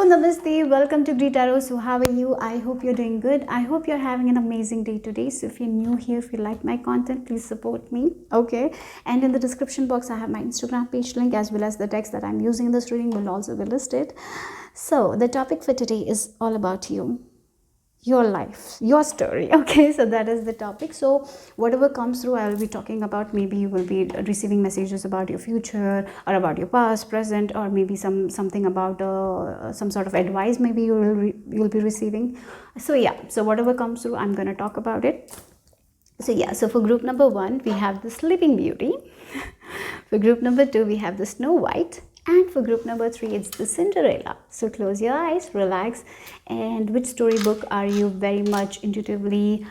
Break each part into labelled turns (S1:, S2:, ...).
S1: Namaste, welcome to greetarot. So how are you? I hope you're doing good. I hope you're having an amazing day today. So if you're new here, if you like my content, please support me. Okay, and in the description box I have my Instagram page link, as well as the text that I'm using in this reading will also be listed. So the topic for today is all about you, your life, your story. Okay, so that is the topic. So whatever comes through, I will be talking about. Maybe you will be receiving messages about your future, or about your past, present, or maybe something about some sort of advice maybe you'll be receiving. So yeah, so whatever comes through, I'm going to talk about it. So yeah, so for group number 1 we have the Sleeping Beauty. For group number 2 we have the Snow White, and for group number 3 it's the Cinderella. So close your eyes, relax, and which storybook are you very much intuitively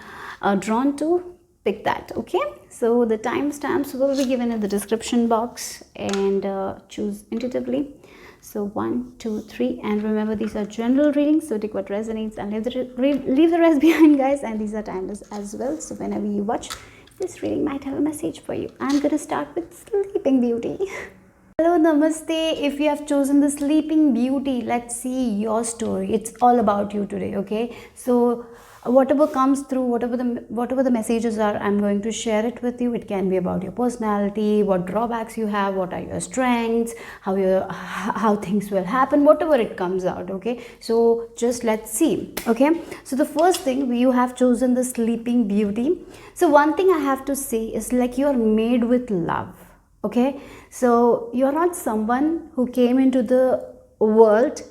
S1: drawn to? Pick that. Okay, so the timestamps will be given in the description box, and choose intuitively. So 1, 2, 3, and remember these are general readings, so take what resonates and leave the rest behind, guys. And these are timeless as well, so whenever you watch, this reading might have a message for you. I'm gonna start with Sleeping Beauty. Hello, namaste. If you have chosen the Sleeping Beauty, let's see your story. It's all about you today. Okay, so whatever comes through, whatever the messages are, I'm going to share it with you. It can be about your personality, what drawbacks you have, what are your strengths, how things will happen, whatever it comes out. Okay, so just let's see. Okay, so the first thing, you have chosen the Sleeping Beauty. So one thing I have to say is, like, you are made with love. Okay, so you're not someone who came into the world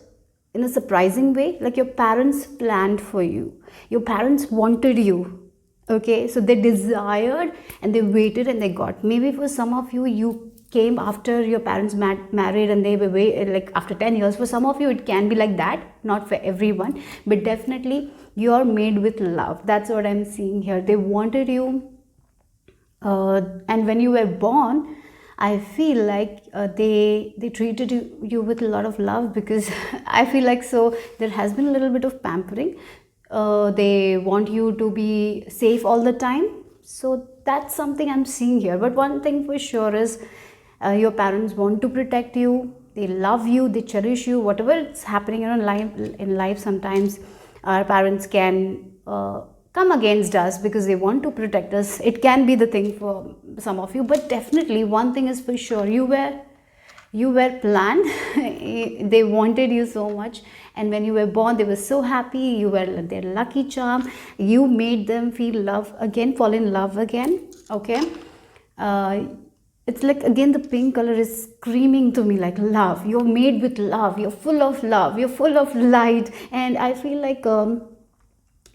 S1: in a surprising way. Like, your parents planned for you, your parents wanted you. Okay, so they desired and they waited and they got. Maybe for some of you, you came after your parents married and they were like after 10 years. For some of you it can be like that, not for everyone, but definitely you're made with love. That's what I'm seeing here. They wanted you, and when you were born, I feel like they treated you with a lot of love, because I feel like, so there has been a little bit of pampering. They want you to be safe all the time. So that's something I'm seeing here. But one thing for sure is, your parents want to protect you. They love you. They cherish you. Whatever is happening in life, sometimes our parents can come against us because they want to protect us. It can be the thing for some of you, but definitely one thing is for sure, you were planned. They wanted you so much, and when you were born, they were so happy. You were their lucky charm. You made them feel love again, fall in love again. Okay, it's like, again, the pink color is screaming to me like love. You're made with love. You're full of love. You're full of light. And I feel like,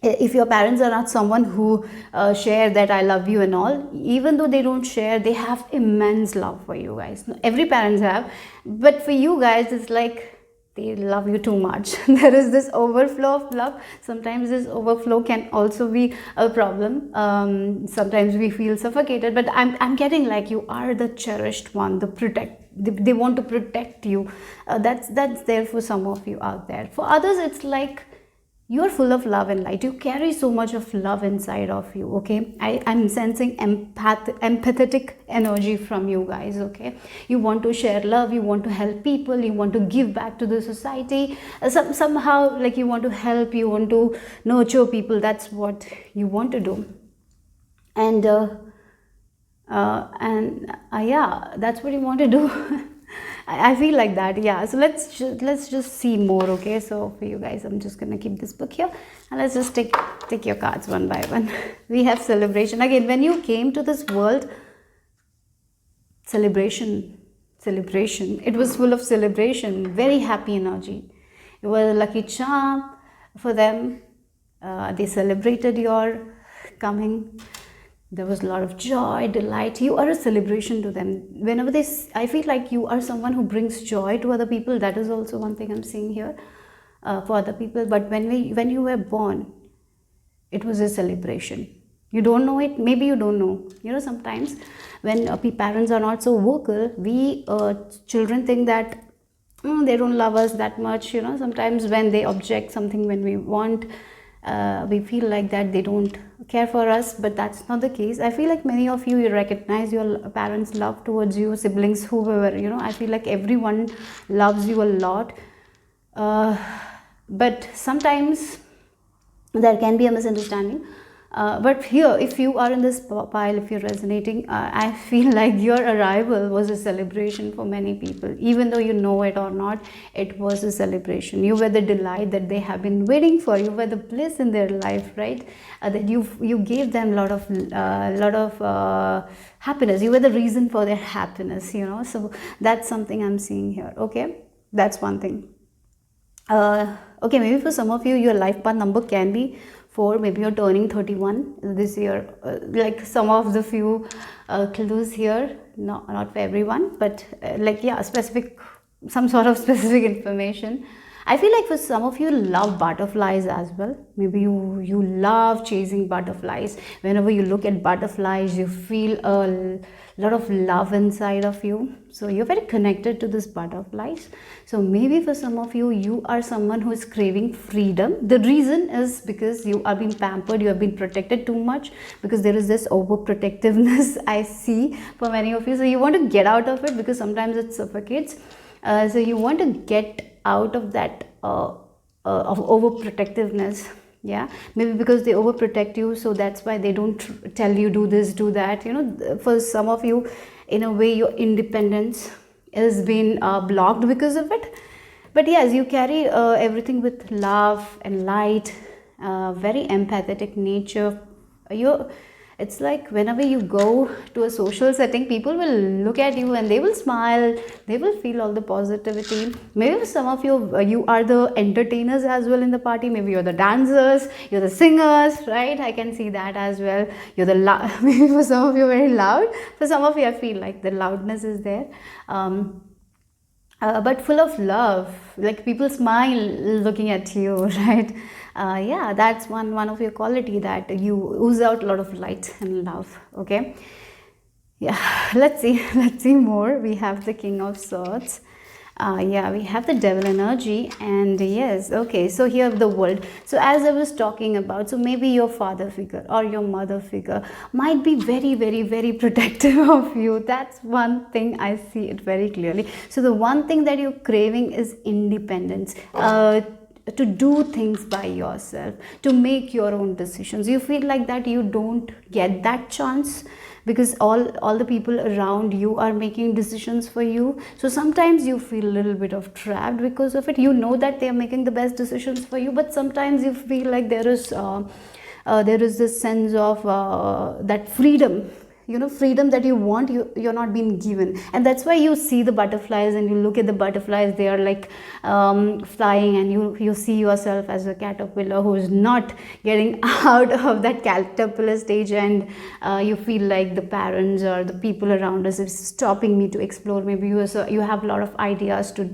S1: if your parents are not someone who share that I love you and all, even though they don't share, they have immense love for you guys. Every parents have, but for you guys, it's like they love you too much. There is this overflow of love. Sometimes this overflow can also be a problem. Sometimes we feel suffocated, but I'm getting like you are the cherished one, they want to protect you. That's there for some of you out there. For others, it's like you're full of love and light. You carry so much of love inside of you. Okay, I'm sensing empathetic energy from you guys. Okay, you want to share love, you want to help people, you want to give back to the society. Somehow, like, you want to help, you want to nurture people. That's what you want to do. And yeah, that's what you want to do. I feel like that. Yeah, so let's just see more. Okay, so for you guys, I'm just gonna keep this book here, and let's just take your cards one by one. We have celebration again. When you came to this world, celebration, it was full of celebration, very happy energy. It was a lucky charm for them. They celebrated your coming. There was a lot of joy, delight. You are a celebration to them. Whenever I feel like you are someone who brings joy to other people. That is also one thing I'm seeing here, for other people. But when you were born, it was a celebration. You don't know it. Maybe you don't know. You know, sometimes when parents are not so vocal, we children think that they don't love us that much. You know, sometimes when they object something, when we want, we feel like that they don't care for us, but that's not the case. I feel like many of you recognize your parents' love towards you, siblings, whoever, you know. I feel like everyone loves you a lot. uh, but sometimes there can be a misunderstanding. But here, if you are in this pile, if you're resonating, I feel like your arrival was a celebration for many people. Even though you know it or not, it was a celebration. You were the delight that they have been waiting for. You were the bliss in their life, right? That you gave them a lot of happiness. You were the reason for their happiness, you know. So that's something I'm seeing here. Okay, that's one thing. Okay, maybe for some of you, your life path number can be 4. Maybe you're turning 31 this year. Like some of the few clues here, not for everyone, but like, yeah, specific, some sort of specific information. I feel like for some of you love butterflies as well. Maybe you love chasing butterflies. Whenever you look at butterflies, you feel a lot of love inside of you. So you're very connected to these butterflies. So maybe for some of you, you are someone who is craving freedom. The reason is because you are being pampered, you have been protected too much, because there is this overprotectiveness I see for many of you. So you want to get out of it because sometimes it suffocates. So you want to get out of that of overprotectiveness. Yeah, maybe because they overprotect you, so that's why they don't tell you do this, do that, you know. For some of you, in a way, your independence has been blocked because of it. But yes, you carry everything with love and light, very empathetic nature. You, it's like whenever you go to a social setting, people will look at you and they will smile, they will feel all the positivity. Maybe some of you, you are the entertainers as well in the party. Maybe you're the dancers, you're the singers, right? I can see that as well. You're the maybe for some of you very loud. For some of you, I feel like the loudness is there. But full of love, like people smile looking at you, right? Yeah, that's one of your quality, that you ooze out a lot of light and love. Okay, yeah. Let's see more. We have the King of Swords. Yeah, we have the Devil energy, and yes, okay, so here the World. So as I was talking about, so maybe your father figure or your mother figure might be very, very, very protective of you. That's one thing, I see it very clearly. So the one thing that you're craving is independence. To do things by yourself, to make your own decisions. You feel like that you don't get that chance because all the people around you are making decisions for you. So sometimes you feel a little bit of trapped because of it. You know that they are making the best decisions for you, but sometimes you feel like there is this sense of that freedom, you know, freedom that you want, you're not being given. And that's why you see the butterflies and you look at the butterflies, they are like flying, and you see yourself as a caterpillar who is not getting out of that caterpillar stage, and you feel like the parents or the people around us is stopping me to explore. Maybe you have a lot of ideas to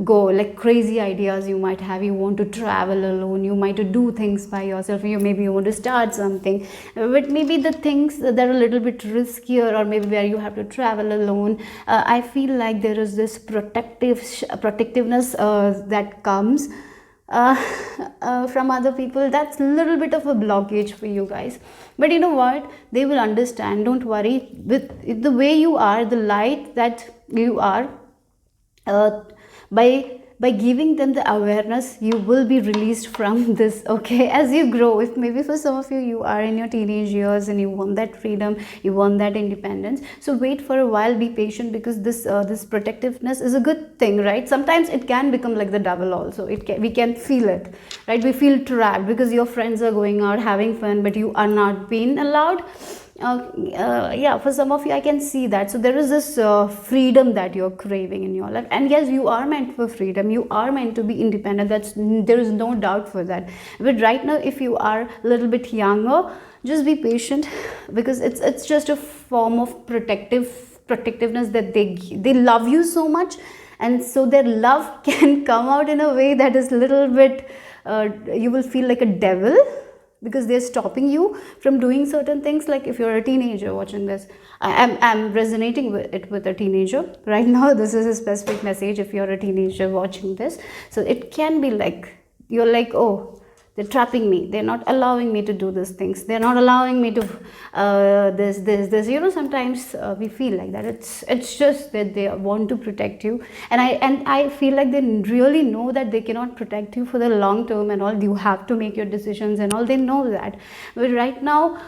S1: go, like crazy ideas you might have. You want to travel alone, you might do things by yourself, maybe you want to start something, but maybe the things that are a little bit riskier, or maybe where you have to travel alone, I feel like there is this protectiveness that comes from other people. That's a little bit of a blockage for you guys, but you know what, they will understand. Don't worry. With the way you are, the light that you are, by giving them the awareness, you will be released from this. Okay, as you grow, if maybe for some of you, you are in your teenage years and you want that freedom, you want that independence, so wait for a while, be patient, because this protectiveness is a good thing, right? Sometimes it can become like the devil also. We can feel it, right? We feel trapped because your friends are going out having fun, but you are not being allowed. Yeah, for some of you, I can see that. So there is this freedom that you're craving in your life, and yes, you are meant for freedom, you are meant to be independent. There is no doubt for that. But right now, if you are a little bit younger, just be patient, because it's just a form of protectiveness, that they love you so much, and so their love can come out in a way that is a little bit you will feel like a devil, because they're stopping you from doing certain things. Like if you're a teenager watching this, I'm resonating with a teenager right now. This is a specific message if you're a teenager watching this. So it can be like, you're like, oh, They're trapping me. They're not allowing me to do these things. They're not allowing me to this. Sometimes we feel like that. It's just that they want to protect you, and I feel like they really know that they cannot protect you for the long term and all. You have to make your decisions and all. They know that, but right now,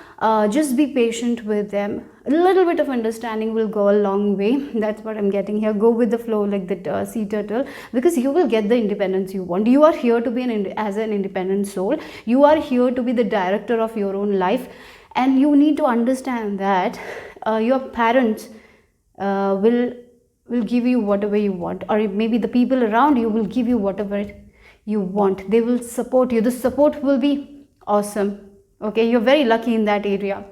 S1: just be patient with them. A little bit of understanding will go a long way. That's what I'm getting here. Go with the flow like the sea turtle, because you will get the independence you want. You are here to be as an independent soul. You are here to be the director of your own life, and you need to understand that your parents will give you whatever you want, or maybe the people around you will give you whatever you want. They will support you. The support will be awesome. Okay, you're very lucky in that area.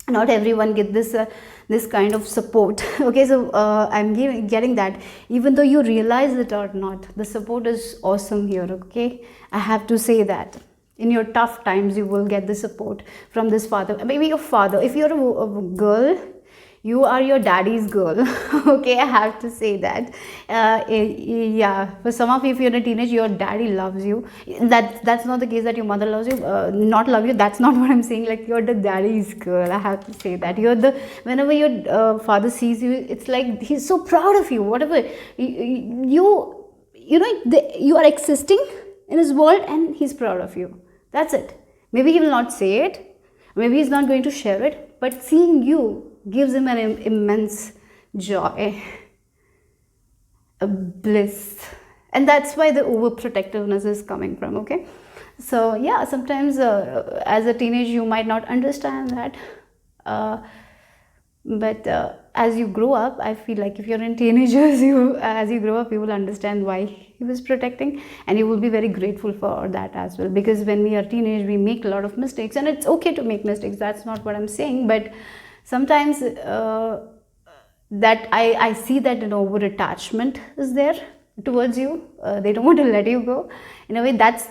S1: Not everyone get this kind of support. Okay, so I'm getting that, even though you realize it or not, the support is awesome here. Okay, I have to say that in your tough times you will get the support from this father, maybe your father. If you're a girl, you are your daddy's girl. Okay, I have to say that. Yeah, for some of you, if you're a teenager, your daddy loves you. That's not the case that your mother loves you, not love you. That's not what I'm saying. Like, you're the daddy's girl. I have to say that. Whenever your father sees you, it's like he's so proud of you. Whatever you are existing in his world, and he's proud of you. That's it. Maybe he will not say it. Maybe he's not going to share it. But seeing you gives him an immense joy, a bliss, and that's why the overprotectiveness is coming from. Okay, so yeah, sometimes as a teenager you might not understand that, but as you grow up, I feel like if you're in teenagers, as you grow up, you will understand why he was protecting, and you will be very grateful for that as well. Because when we are teenage, we make a lot of mistakes, and it's okay to make mistakes. That's not what I'm saying, but sometimes that I see that an over attachment is there towards you. They don't want to let you go. In a way, that's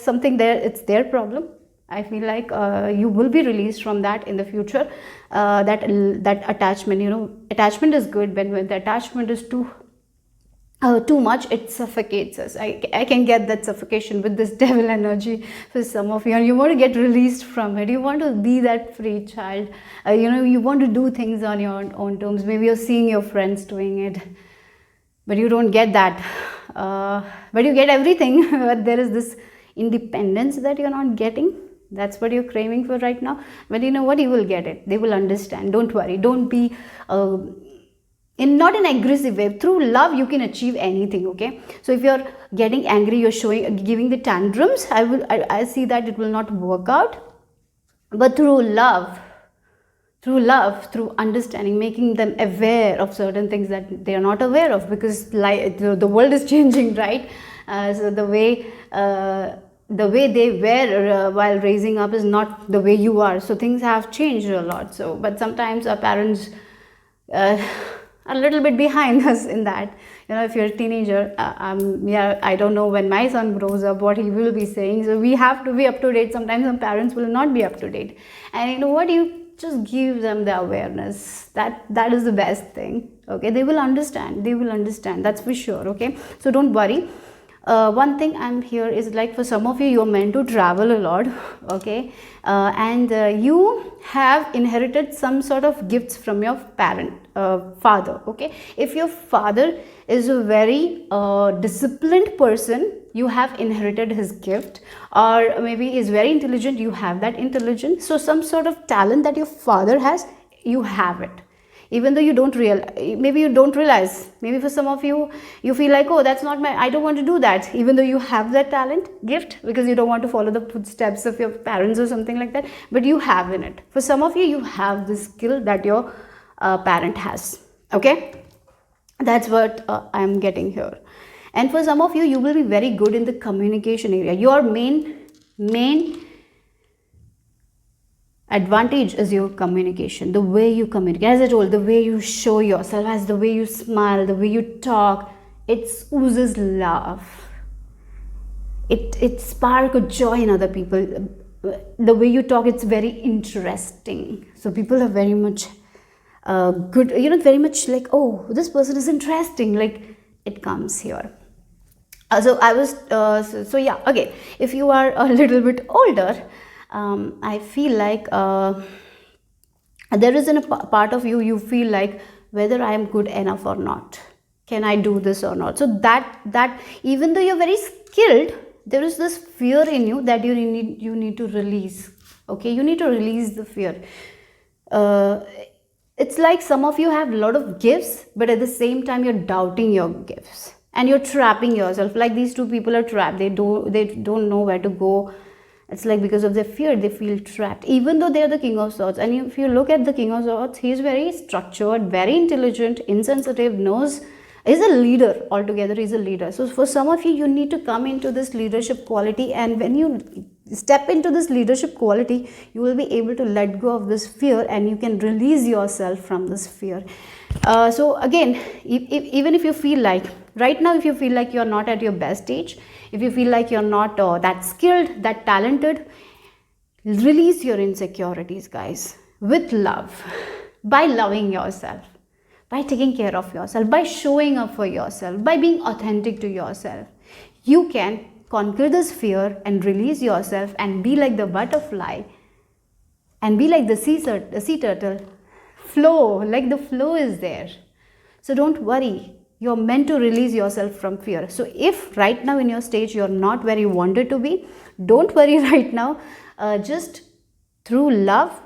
S1: something there. It's their problem. I feel like you will be released from that in the future. That attachment, attachment is good, but when the attachment is too much, it suffocates us. I can get that suffocation with this devil energy for some of you, and you want to get released from it. You want to be that free child. You want to do things on your own terms. Maybe you're seeing your friends doing it, but you don't get that. But you get everything. But there is this independence that you're not getting. That's what you're craving for right now. But you know what? You will get it. They will understand. Don't worry. Don't be not an aggressive way. Through love, you can achieve anything. Okay, so if you're getting angry, you're giving the tantrums, I see that it will not work out. But through love, through understanding, making them aware of certain things that they are not aware of, because the world is changing, right? So the way they were while raising up is not the way you are. So things have changed a lot. So, but sometimes our parents a little bit behind us in that. If you're a teenager, I don't know when my son grows up what he will be saying. So we have to be up to date. Sometimes some parents will not be up to date, and you know what? You just give them the awareness. That is the best thing. Okay, they will understand. That's for sure. Okay, so don't worry. One thing I'm here is, like, for some of you, you're meant to travel a lot. Okay, and you have inherited some sort of gifts from your father. Okay, if your father is a very disciplined person, you have inherited his gift. Or maybe he's very intelligent, you have that intelligence. So some sort of talent that your father has, you have it. Even though you don't realize. Maybe for some of you, you feel like, oh, that's not I don't want to do that. Even though you have that talent, gift, because you don't want to follow the footsteps of your parents or something like that. But you have in it. For some of you, you have this skill that your parent has. Okay, that's what I'm getting here. And for some of you, you will be very good in the communication area. Your main advantage is your communication, the way you communicate. As I told, the way you show yourself, as the way you smile, the way you talk, it oozes love. It sparks a joy in other people. The way you talk, it's very interesting. So people are very much good, very much like, oh, this person is interesting. Like, it comes here. So I was so yeah, okay, if you are a little bit older, I feel like there is a part of you, you feel like whether I am good enough or not, can I do this or not. So that even though you're very skilled, there is this fear in you that you need to release. Okay, you need to release the fear. uh, it's like some of you have a lot of gifts, but at the same time you're doubting your gifts and you're trapping yourself. Like these two people are trapped, they don't know where to go. It's like because of their fear they feel trapped, even though they're the king of swords. And if you look at the king of swords, he's very structured, very intelligent, insensitive, knows, is a leader altogether. He's a leader. So for some of you, you need to come into this leadership quality, and when you step into this leadership quality, you will be able to let go of this fear and you can release yourself from this fear. So again, even if you feel like right now, if you feel like you're not at your best stage, if you feel like you're not that skilled, that talented, release your insecurities, guys, with love, by loving yourself, by taking care of yourself, by showing up for yourself, by being authentic to yourself. You can conquer this fear and release yourself and be like the butterfly and be like the sea turtle. Flow, like the flow is there. So don't worry. You're meant to release yourself from fear. So if right now in your stage you're not where you wanted to be, don't worry right now. Just through love,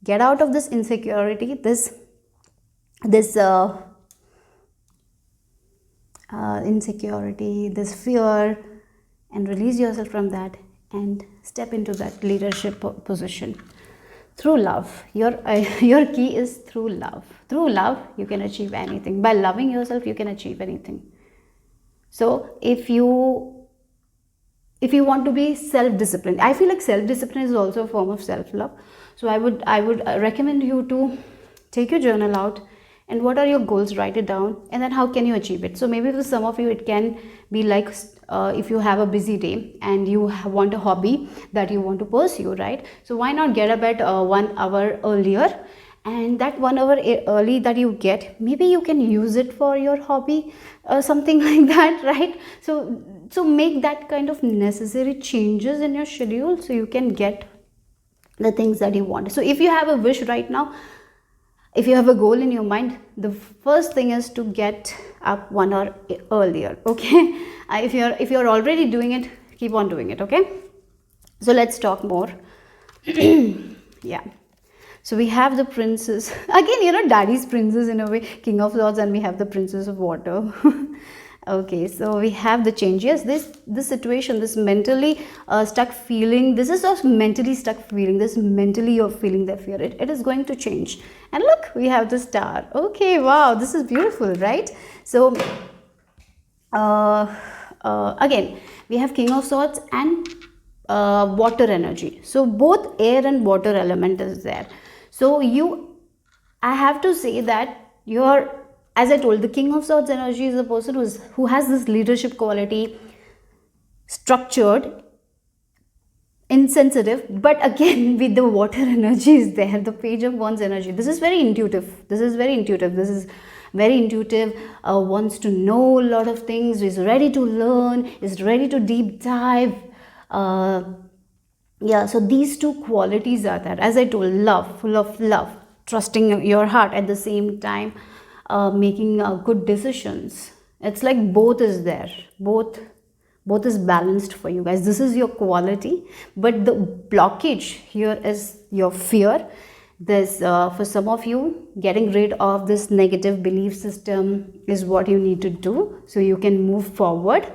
S1: get out of this insecurity, this insecurity, this fear, and release yourself from that and step into that leadership position through love. Your key is through love. Through love you can achieve anything. By loving yourself you can achieve anything. So if you want to be self-disciplined, I feel like self-discipline is also a form of self-love. So I would recommend you to take your journal out, and what are your goals, write it down, and then how can you achieve it. So maybe for some of you it can be like if you have a busy day and you want a hobby that you want to pursue, right? So why not get up at 1 hour earlier, and that 1 hour early that you get, maybe you can use it for your hobby, something like that, right? So make that kind of necessary changes in your schedule so you can get the things that you want. So if you have a wish right now, if you have a goal in your mind, the first thing is to get up 1 hour earlier. Okay, if you're already doing it, keep on doing it. Okay, so let's talk more. Yeah, so we have the princess again, daddy's princess in a way, king of swords, and we have the princess of water. Okay, so we have the change. Yes, this situation, this mentally stuck feeling, this is a mentally stuck feeling, this mentally you're feeling the fear, it is going to change. And look, we have the star. Okay, wow, this is beautiful, right? So again, we have king of swords and water energy. So both air and water element is there. So I have to say that you're, as I told, the king of swords energy is a person who has this leadership quality, structured, insensitive, but again with the water energy is there, the page of wands energy. This is very intuitive. Wants to know a lot of things, is ready to learn, is ready to deep dive. Yeah, so these two qualities are there. As I told, love, full of love, trusting your heart, at the same time making good decisions. It's like both is there, both is balanced for you guys. This is your quality, but the blockage here is your fear. This for some of you, getting rid of this negative belief system is what you need to do, so you can move forward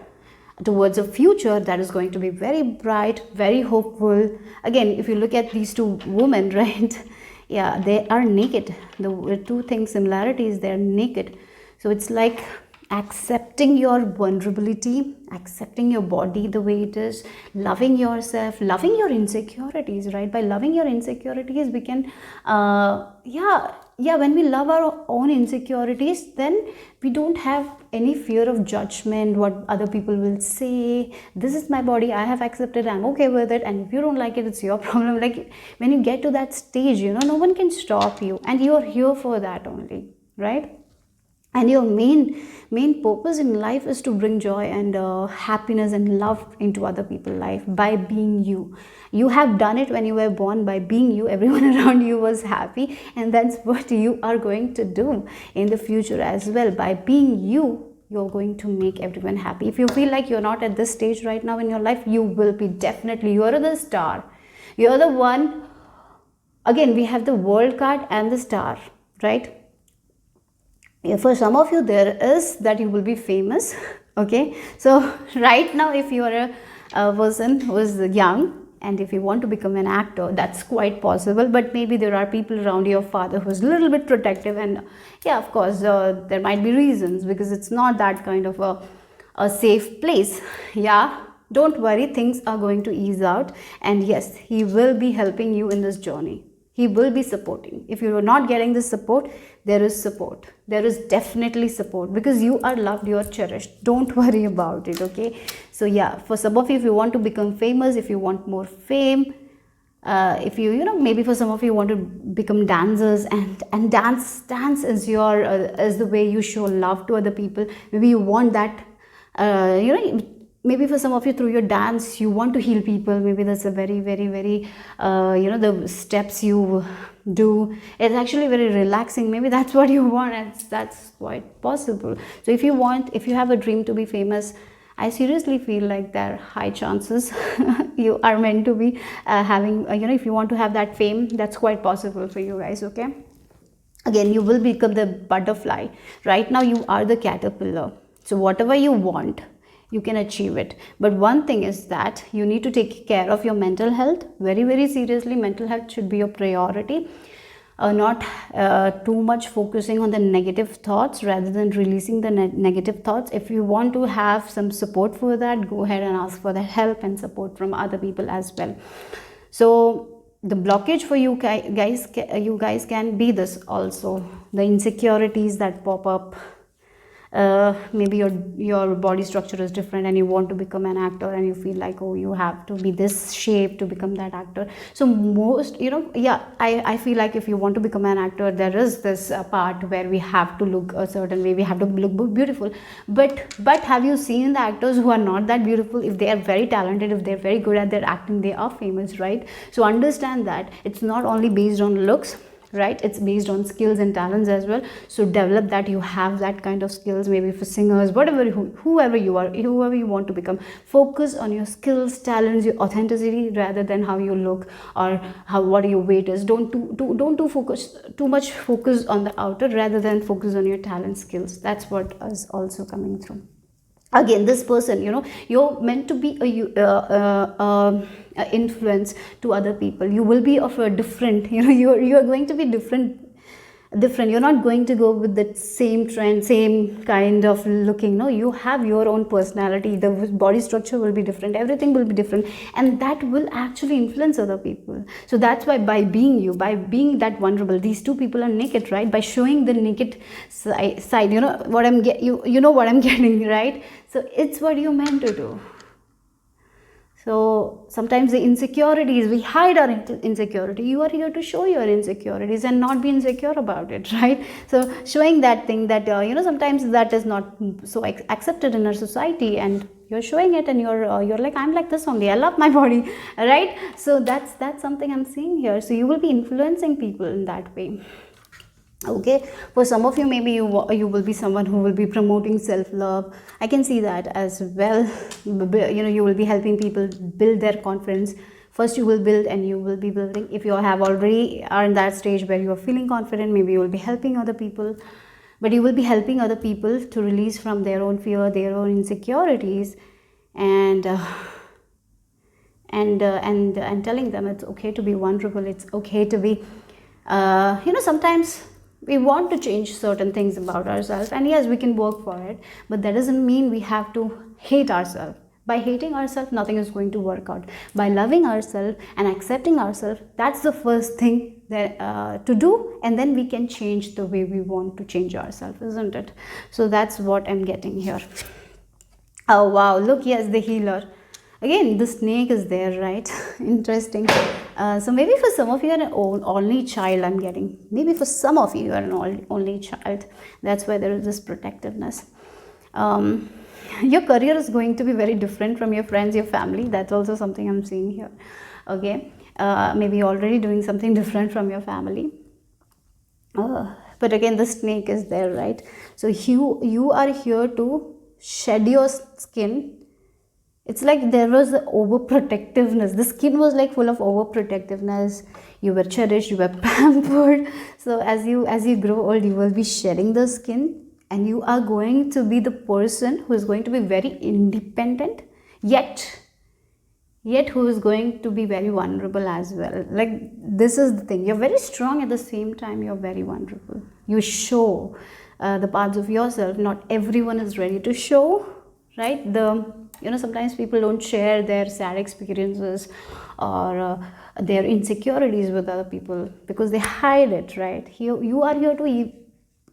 S1: towards a future that is going to be very bright, very hopeful. Again, if you look at these two women, right, yeah, they are naked. The two things similarities, they're naked. So it's like accepting your vulnerability, accepting your body the way it is, loving yourself, loving your insecurities, right? By loving your insecurities, we can when we love our own insecurities, then we don't have any fear of judgment, what other people will say. This is my body, I have accepted, I'm okay with it, and if you don't like it, it's your problem. Like when you get to that stage, no one can stop you, and you're here for that only, right? and your main purpose in life is to bring joy and happiness and love into other people's life by being you. You have done it when you were born. By being you, everyone around you was happy, and that's what you are going to do in the future as well. By being you, you're going to make everyone happy. If you feel like you're not at this stage right now in your life, you will be. Definitely, you're the star, you're the one. Again, we have the world card and the star, right? For some of you, there is that you will be famous. Okay, so right now, if you are a person who is young and if you want to become an actor, that's quite possible. But maybe there are people around your father who's a little bit protective, and yeah, of course, there might be reasons, because it's not that kind of a safe place. Yeah, don't worry, things are going to ease out, and yes, he will be helping you in this journey. He will be supporting. If you are not getting this support, there is support. There is definitely support, because you are loved, you are cherished. Don't worry about it, okay? So yeah, for some of you, if you want to become famous, if you want more fame, if you know, maybe for some of you want to become dancers, and dance is your is the way you show love to other people. Maybe you want that, you know, maybe for some of you, through your dance you want to heal people. Maybe that's a very you know, the steps you do, it's actually very relaxing. Maybe that's what you want, and that's quite possible. So if you have a dream to be famous, I seriously feel like there are high chances you are meant to be having, you know, if you want to have that fame, that's quite possible for you guys, okay? Again, you will become the butterfly. Right now you are the caterpillar, so whatever you want, you can achieve it. But one thing is that you need to take care of your mental health very seriously. Mental health should be your priority. Not too much focusing on the negative thoughts rather than releasing the negative thoughts. If you want to have some support for that, go ahead and ask for the help and support from other people as well. So the blockage for you guys can be this also, the insecurities that pop up. Maybe your body structure is different and you want to become an actor, and you feel like, oh, you have to be this shape to become that actor. So most, you know, yeah, I feel like if you want to become an actor, there is this part where we have to look a certain way, we have to look beautiful. But have you seen the actors who are not that beautiful? If they are very talented, if they're very good at their acting, they are famous, right? So understand that it's not only based on looks, right? It's based on skills and talents as well. So develop that. You have that kind of skills, maybe for singers, whatever, whoever you are, whoever you want to become, focus on your skills, talents, your authenticity, rather than how you look or what your weight is. Don't too much focus on the outer rather than focus on your talent, skills. That's what is also coming through. Again, this person, you know, you're meant to be a influence to other people. You will be of a different, you know, you're going to be different. You're not going to go with the same trend, same kind of looking. No, you have your own personality. The body structure will be different, everything will be different, and that will actually influence other people. So that's why, by being you, by being that vulnerable, these two people are naked, right? By showing the naked side, you know what you know what I'm getting, right? So it's what you're meant to do. So sometimes the insecurities, we hide our insecurity. You are here to show your insecurities and not be insecure about it, right? So showing that thing that, you know, sometimes that is not so accepted in our society, and you're showing it, and you're like, I'm like this only, I love my body, right? So that's something I'm seeing here. So you will be influencing people in that way. Okay, for some of you, maybe you will be someone who will be promoting self-love. I can see that as well. You know, you will be helping people build their confidence. First you will build, and you will be building. If you have already are in that stage where you are feeling confident, maybe you will be helping other people. But you will be helping other people to release from their own fear, their own insecurities, and telling them it's okay to be vulnerable. It's okay to be, you know, sometimes we want to change certain things about ourselves, and yes, we can work for it, but that doesn't mean we have to hate ourselves. By hating ourselves, nothing is going to work out. By loving ourselves and accepting ourselves, that's the first thing that to do, and then we can change the way we want to change ourselves, isn't it? So that's what I'm getting here. Oh wow, look, yes, the healer. Again, the snake is there, right? Interesting. So maybe for some of you are an only child, I'm getting. Maybe for some of you are an only child. That's why there is this protectiveness. Your career is going to be very different from your friends, your family. That's also something I'm seeing here. Okay. Maybe you're already doing something different from your family. But again, the snake is there, right? So you are here to shed your skin. It's like there was overprotectiveness. The skin was like full of overprotectiveness. You were cherished, you were pampered. So as you grow old, you will be shedding the skin, and you are going to be the person who is going to be very independent, yet who is going to be very vulnerable as well. Like, this is the thing, you're very strong, at the same time you're very vulnerable. You show the parts of yourself not everyone is ready to show, right? Sometimes people don't share their sad experiences or their insecurities with other people because they hide it, right? Here you are here to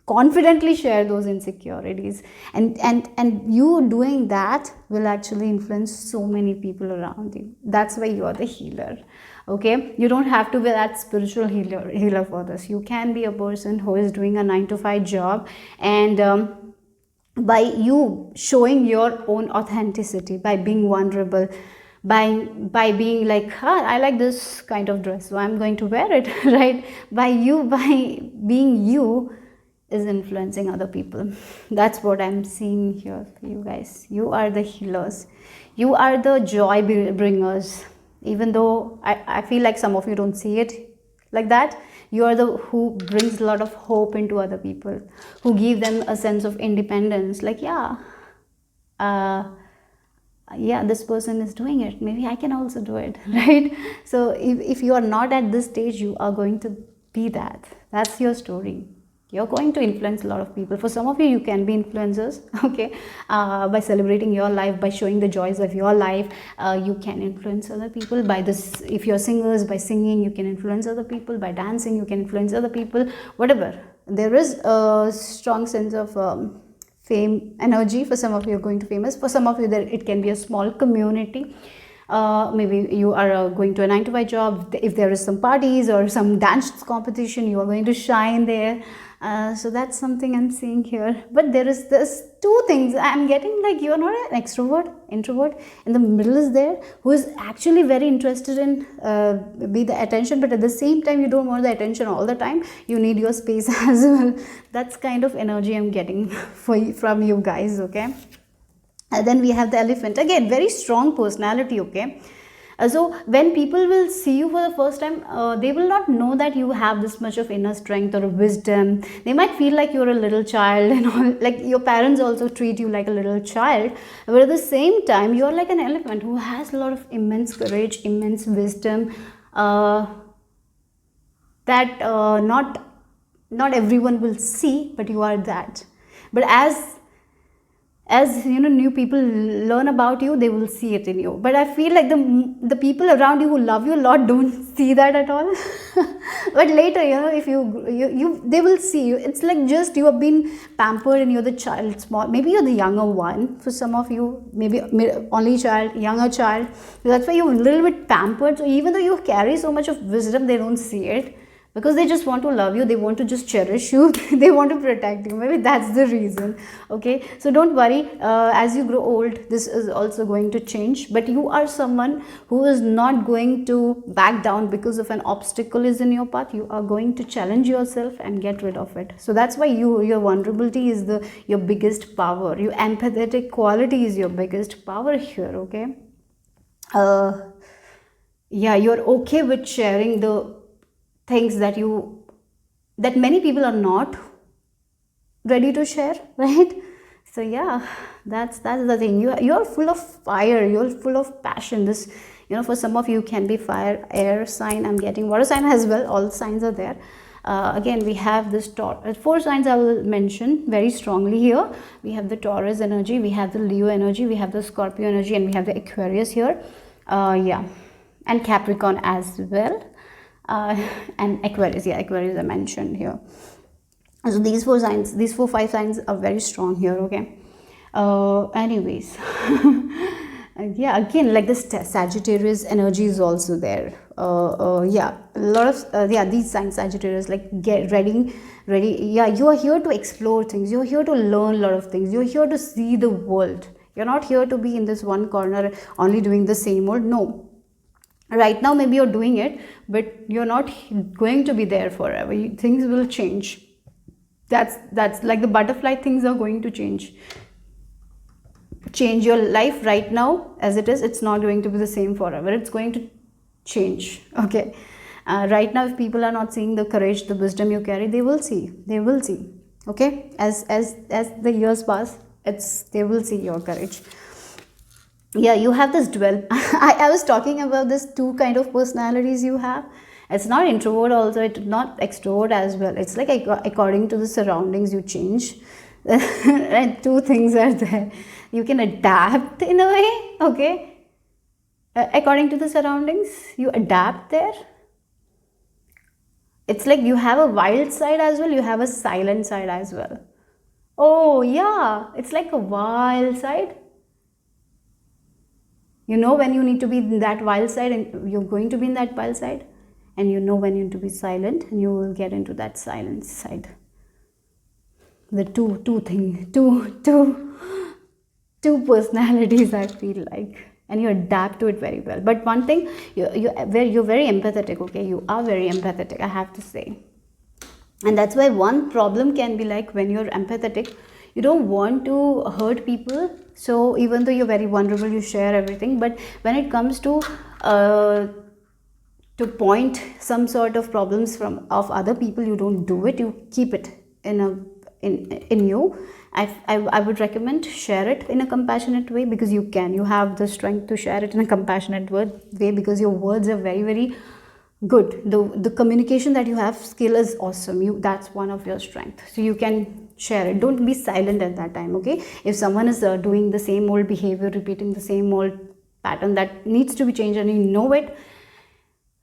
S1: confidently share those insecurities, and you doing that will actually influence so many people around you. That's why you are the healer. Okay, you don't have to be that spiritual healer for this. You can be a person who is doing a 9 to 5 job, and by you showing your own authenticity, by being vulnerable, by being like, I like this kind of dress, so I'm going to wear it, right? By being you is influencing other people. That's what I'm seeing here for you guys. You are the healers. You are the joy bringers. Even though I feel like some of you don't see it like that, you are the who brings a lot of hope into other people, who give them a sense of independence. Like, this person is doing it, maybe I can also do it, right? So if you are not at this stage, you are going to be that. That's your story. You're going to influence a lot of people. For some of you, you can be influencers, okay? By celebrating your life, by showing the joys of your life, you can influence other people. By this, if you're singers, by singing, you can influence other people. By dancing, you can influence other people. Whatever. There is a strong sense of fame energy. For some of you, are going to famous. For some of you, it can be a small community. Maybe you are going to a 9 to 5 job. If there is some parties or some dance competition, you are going to shine there. So that's something I'm seeing here. But there's two things I'm getting. Like, you're not an extrovert, introvert. In the middle is there, who is actually very interested in be the attention, but at the same time you don't want the attention all the time. You need your space as well. That's kind of energy I'm getting from you guys, okay? And then we have the elephant. Again, very strong personality, okay? So when people will see you for the first time, they will not know that you have this much of inner strength or wisdom. They might feel like you're a little child and all. Like, your parents also treat you like a little child. But at the same time, you're like an elephant who has a lot of immense courage, immense wisdom, that not everyone will see, but you are that. But as you know, new people learn about you, they will see it in you. But I feel like the people around you who love you a lot don't see that at all. But later, you know, if you they will see you. It's like just you have been pampered and you're the child, small. Maybe you're the younger one. For some of you, maybe only child, younger child. That's why you're a little bit pampered. So even though you carry so much of wisdom, they don't see it. Because they just want to love you, they want to just cherish you, they want to protect you. Maybe that's the reason, okay? So don't worry, as you grow old, this is also going to change. But you are someone who is not going to back down because of an obstacle is in your path. You are going to challenge yourself and get rid of it. So that's why your vulnerability is your biggest power. Your empathetic quality is your biggest power here, okay? You're okay with sharing the things that many people are not ready to share, right? So yeah, that's the thing. You're full of fire, you're full of passion. This, you know, for some of you can be fire, air sign. I'm getting water sign as well. All signs are there. Again, we have this 4 signs I will mention very strongly here. We have the Taurus energy, we have the Leo energy, we have the Scorpio energy, and we have the Aquarius here. And Capricorn as well. And Aquarius I mentioned here. So these 5 signs are very strong here, okay? Anyways, Yeah, again, like this Sagittarius energy is also there. Yeah, a lot of yeah, these signs Sagittarius, like get ready. Yeah, you are here to explore things. You're here to learn a lot of things. You're here to see the world. You're not here to be in this one corner only doing the same old. No, right now maybe you're doing it, but you're not going to be there forever. Things will change. That's like the butterfly. Things are going to change your life right now as it is. It's not going to be the same forever. It's going to change. Okay. Right now, if people are not seeing the courage, the wisdom you carry, they will see. Okay, as the years pass, they will see your courage. Yeah, you have this dual. I was talking about this two kind of personalities you have. It's not introvert also, it's not extrovert as well. It's like according to the surroundings you change. And two things are there. You can adapt in a way. Okay, according to the surroundings you adapt there. It's like you have a wild side as well, you have a silent side as well. Oh yeah, it's like a wild side. You know when you need to be in that wild side, and you're going to be in that wild side, and you know when you need to be silent, and you will get into that silent side. The two personalities, I feel like, and you adapt to it very well. But one thing, you're very empathetic. Okay, you are very empathetic, I have to say. And that's why one problem can be like, when you're empathetic, you don't want to hurt people. So even though you're very vulnerable, you share everything. But when it comes to point some sort of problems of other people, you don't do it. You keep it in you. I would recommend share it in a compassionate way, because you have the strength to share it in a compassionate way, because your words are very, very good. The communication that you have skill is awesome. That's one of your strengths, so you can share it. Don't be silent at that time. Okay, if someone is doing the same old behavior, repeating the same old pattern that needs to be changed, and you know it,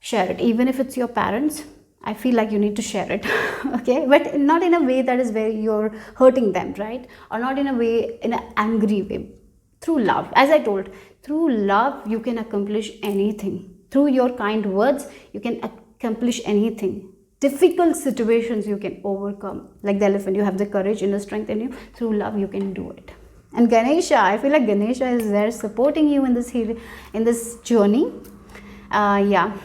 S1: share it. Even if it's your parents, I feel like you need to share it. Okay, but not in a way that is where you're hurting them, right? Or not in an angry way. Through love, as I told, through love you can accomplish anything. Through your kind words you can accomplish anything. Difficult situations you can overcome. Like the elephant, you have the courage, inner strength in you. Through love you can do it. And Ganesha, I feel like Ganesha is there supporting you in this journey. Yeah,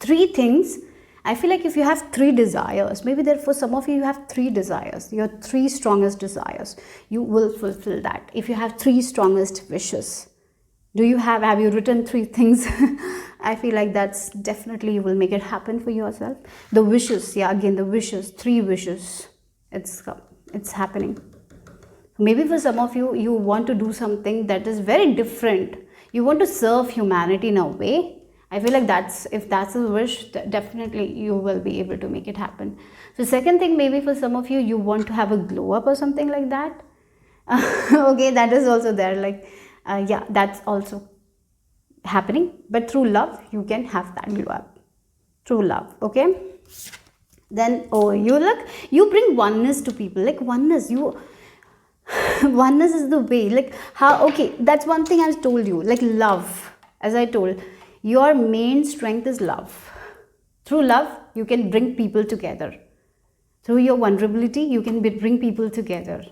S1: three things. I feel like if you have three desires, maybe there for some of you have three desires, your three strongest desires, you will fulfill that. If you have three strongest wishes, have you written three things? I feel like that's definitely, you will make it happen for yourself. The wishes, yeah, again the wishes, three wishes, it's happening. Maybe for some of you, you want to do something that is very different. You want to serve humanity in a way. I feel like if that's a wish, definitely you will be able to make it happen. So second thing, maybe for some of you, you want to have a glow up or something like that. Okay, that is also there. Like, yeah, that's also happening. But through love, you can have that glow up. Through love, okay? Then, you bring oneness to people. Like oneness, oneness is the way. Like how, okay, that's one thing I've told you. Like love, as I told, your main strength is love. Through love, you can bring people together. Through your vulnerability, you can bring people together.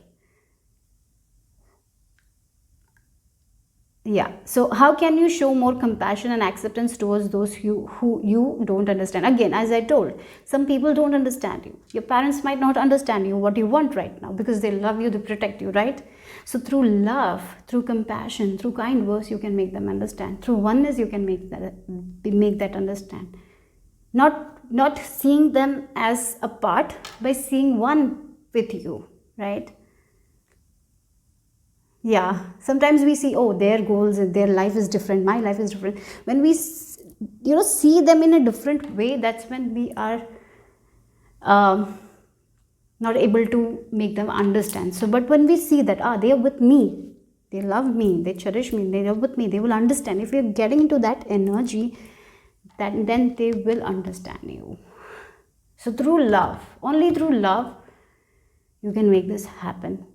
S1: Yeah, so how can you show more compassion and acceptance towards those who you don't understand? Again, as I told, some people don't understand you. Your parents might not understand you, what you want right now, because they love you, they protect you, right? So through love, through compassion, through kind words, you can make them understand. Through oneness, you can make that understand. Not seeing them as a part, by seeing one with you, right? Yeah, sometimes we see, oh, their goals and their life is different, my life is different. When we see them in a different way, that's when we are not able to make them understand. So but when we see that they are with me, they love me, they cherish me, they are with me, they will understand. If you're getting into that energy, then they will understand you. So through love, only through love, you can make this happen.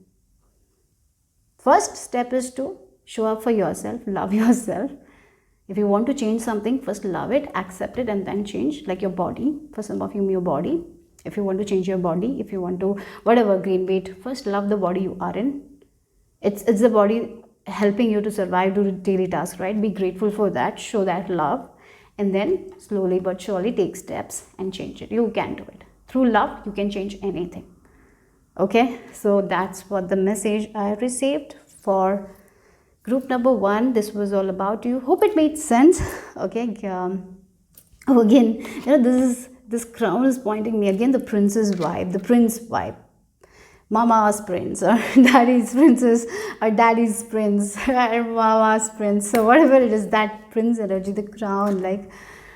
S1: First step is to Show up for yourself, love yourself. If you want to change something, first love it, accept it, and then change. Like your body, for some of you, your body. If you want to change your body, if you want to whatever, gain weight, first love the body you are in. It's the body helping you to survive, do daily tasks, right? Be grateful for that, show that love, and then slowly but surely take steps and change it. You can do it. Through love, you can change anything. Okay, so that's what the message I received for group number 1. This was all about you. Hope it made sense. Okay, again, this crown is pointing me again, the princess vibe, the prince vibe. Mama's prince or daddy's princess or daddy's prince or mama's prince. So whatever it is, that prince energy, the crown, like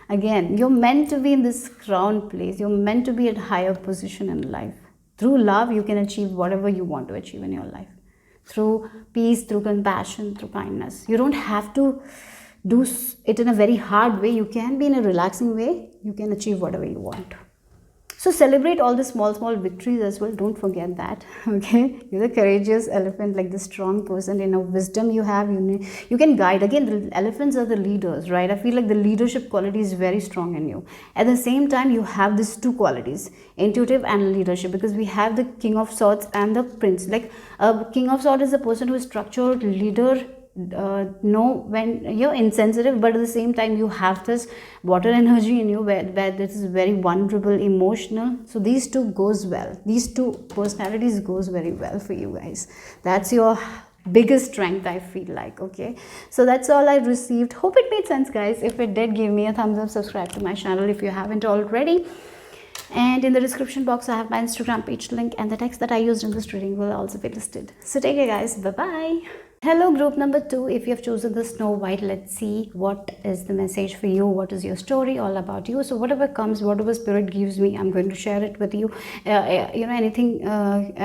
S1: again, you're meant to be in this crown place. You're meant to be at higher position in life. Through love, you can achieve whatever you want to achieve in your life. Through peace, through compassion, through kindness. You don't have to do it in a very hard way. You can be in a relaxing way. You can achieve whatever you want. So celebrate all the small victories as well. Don't forget that. Okay, you're the courageous elephant, like the strong person. Wisdom you have, you can guide. Again, the elephants are the leaders, right? I feel like the leadership quality is very strong in you. At the same time, you have these two qualities, intuitive and leadership, because we have the king of swords and the prince. Like king of swords is a person who is structured, leader, know when you're insensitive, but at the same time you have this water energy in you where this is very vulnerable, emotional. So these two goes well, these two personalities goes very well for you guys. That's your biggest strength, I feel like. Okay, so that's all I received. Hope it made sense, guys. If it did, give me a thumbs up, subscribe to my channel if you haven't already, and in the description box I have my Instagram page link, and the text that I used in this reading will also be listed. So take care, guys. Bye bye. Hello, group number 2. If you have chosen the Snow White, let's see what is the message for you. What is your story all about you? So whatever comes, whatever spirit gives me, I'm going to share it with you. Anything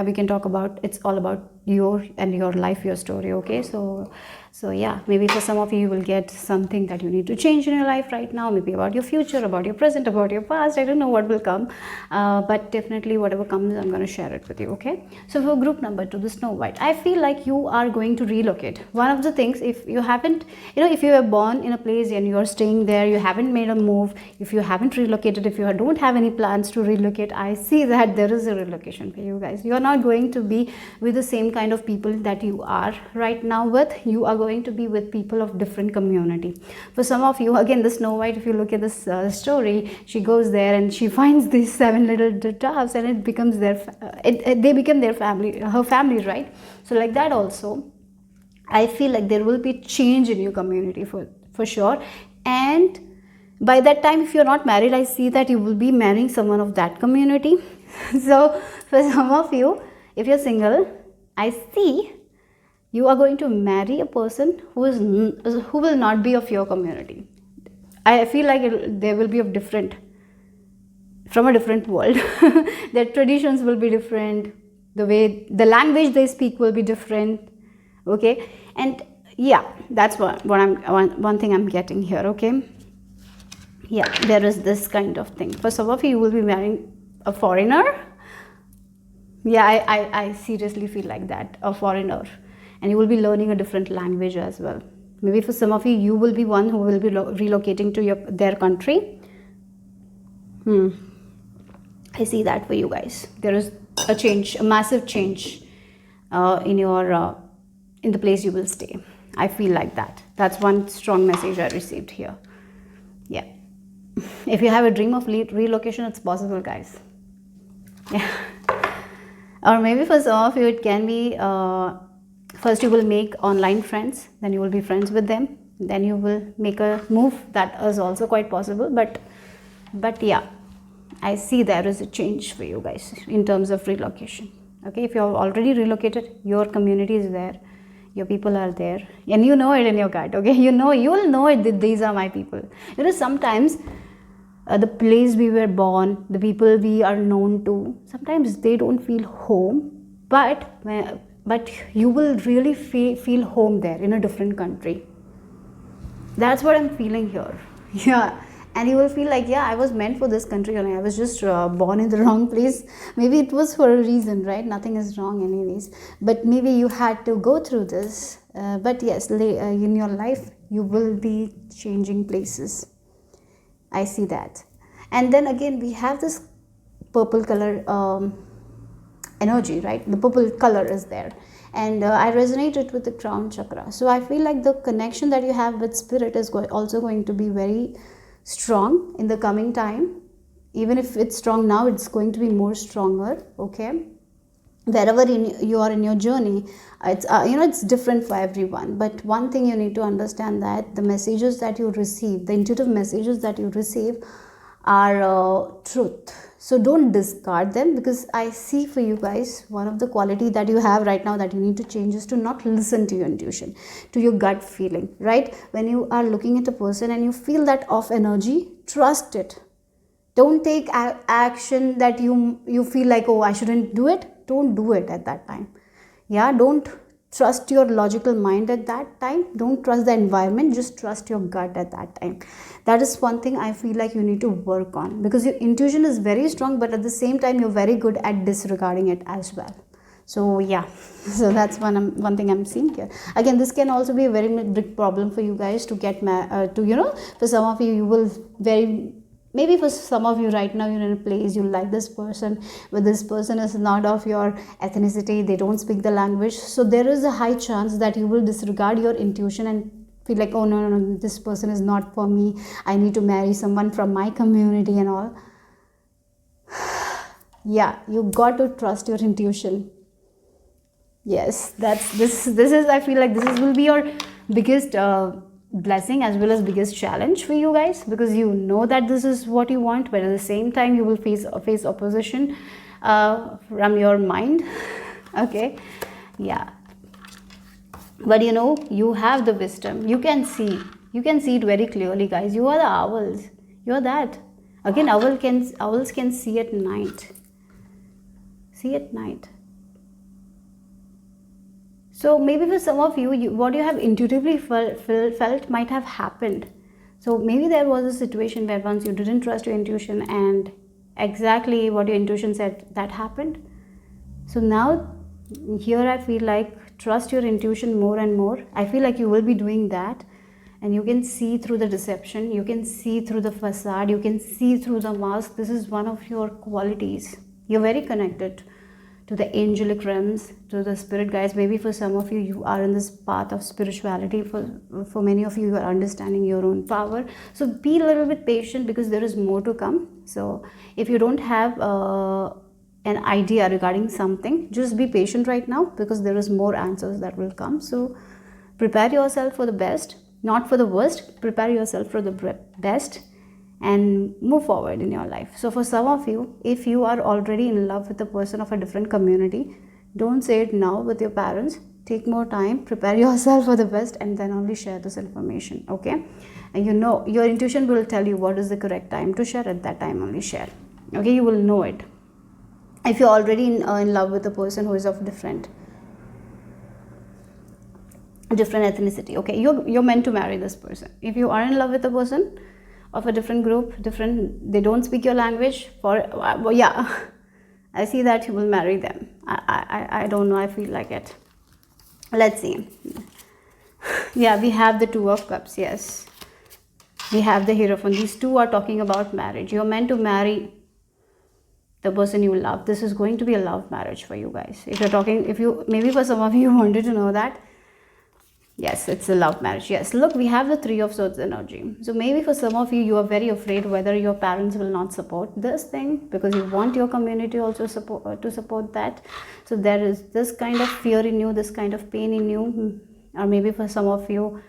S1: we can talk about. It's all about your life, your story. Okay, so yeah, maybe for some of you, you will get something that you need to change in your life right now. Maybe about your future, about your present, about your past. I don't know what will come, but definitely whatever comes, I'm going to share it with you. Okay, so for group number 2, the Snow White, I feel like you are going to relocate. One of the things, if you haven't, if you were born in a place and you are staying there, you haven't made a move, if you haven't relocated, if you don't have any plans to relocate, I see that there is a relocation for you guys. You are not going to be with the same kind of people that you are right now with. You are going to be with people of different community. For some of you, again, the Snow White, if you look at this story, she goes there and she finds these 7 little dwarfs, and it becomes their they become their family, her family, right? So like that also, I feel like there will be change in your community for sure. And by that time, if you're not married, I see that you will be marrying someone of that community. So for some of you, if you're single, I see you are going to marry a person who will not be of your community. I feel like they will be from a different world. Their traditions will be different. The language they speak will be different. Okay, and yeah, that's one thing I'm getting here. Okay, yeah, there is this kind of thing. For some of you, you will be marrying a foreigner. Yeah, I seriously feel like that, a foreigner, and you will be learning a different language as well. Maybe for some of you, you will be one who will be relocating to their country. I see that for you guys. There is a change, a massive change in the place you will stay. I feel like that. That's one strong message I received here. Yeah. If you have a dream of relocation, it's possible, guys. Yeah. Or maybe for some of you, it can be first you will make online friends, then you will be friends with them, then you will make a move. That is also quite possible. But yeah, I see there is a change for you guys in terms of relocation. Okay, if you have already relocated, your community is there, your people are there, and you know it in your gut. Okay, you will know it that these are my people. Sometimes the place we were born, the people we are known to, sometimes they don't feel home, but you will really feel home there in a different country. That's what I'm feeling here. Yeah, And you will feel like, yeah, I was meant for this country and I was just born in the wrong place. Maybe it was for a reason, right? Nothing is wrong anyways, but maybe you had to go through this. But yes, in your life you will be changing places. I see that. And then again we have this purple color energy, right? The purple color is there, and I resonate it with the crown chakra. So I feel like the connection that you have with spirit is also going to be very strong in the coming time. Even if it's strong now, it's going to be more stronger. Okay, wherever you are in your journey, it's it's different for everyone, but one thing you need to understand, that the messages that you receive, the intuitive messages that you receive are truth. So don't discard them, because I see for you guys, one of the quality that you have right now that you need to change is to not listen to your intuition, to your gut feeling, right? When you are looking at a person and you feel that off energy, trust it. Don't take action that you feel like, oh, I shouldn't do it. Don't do it at that time. Yeah, don't trust your logical mind at that time. Don't trust the environment, just trust your gut at that time. That is one thing I feel like you need to work on, because your intuition is very strong, but at the same time you're very good at disregarding it as well. So yeah, so that's one thing I'm seeing here. Again, this can also be a very big problem for you guys to get for some of you will maybe for some of you right now, you're in a place you like this person, but this person is not of your ethnicity, they don't speak the language. So there is a high chance that you will disregard your intuition and feel like, oh no, this person is not for me, I need to marry someone from my community and all. Yeah, you got to trust your intuition. Yes, this is, I feel like this will be your biggest blessing as well as biggest challenge for you guys, because you know that this is what you want, but at the same time you will face opposition from your mind. Okay, yeah, but you have the wisdom, you can see it very clearly, guys. You are the owls, you're that. Again, owls can see at night. So maybe for some of you, what you have intuitively felt might have happened. So maybe there was a situation where once you didn't trust your intuition, and exactly what your intuition said, that happened. So now here I feel like trust your intuition more and more. I feel like you will be doing that, and you can see through the deception, you can see through the facade, you can see through the mask. This is one of your qualities. You're very connected to the angelic realms, to the spirit guides. Maybe for some of you, you are in this path of spirituality. For many of you, you are understanding your own power. So be a little bit patient, because there is more to come. So if you don't have an idea regarding something, just be patient right now, because there is more answers that will come. So prepare yourself for the best, not for the worst. Prepare yourself for the best and move forward in your life. So for some of you, if you are already in love with a person of a different community, don't say it now with your parents. Take more time, prepare yourself for the best, and then only share this information. Okay, and your intuition will tell you what is the correct time to share. At that time only share. Okay, you will know it. If you're already in love with a person who is of different ethnicity, okay, you're meant to marry this person. If you are in love with a person of a different group, they don't speak your language, yeah, I see that you will marry them. I don't know, I feel like it. Let's see. Yeah, we have the Two of Cups. Yes, we have the Hierophant. These two are talking about marriage. You're meant to marry the person you love. This is going to be a love marriage for you guys. Maybe for some of you wanted to know that. Yes, it's a love marriage. Yes, look, we have the Three of Swords energy. So maybe for some of you are very afraid whether your parents will not support this thing, because you want your community also to support that. So there is this kind of fear in you, this kind of pain in you. Or maybe for some of you,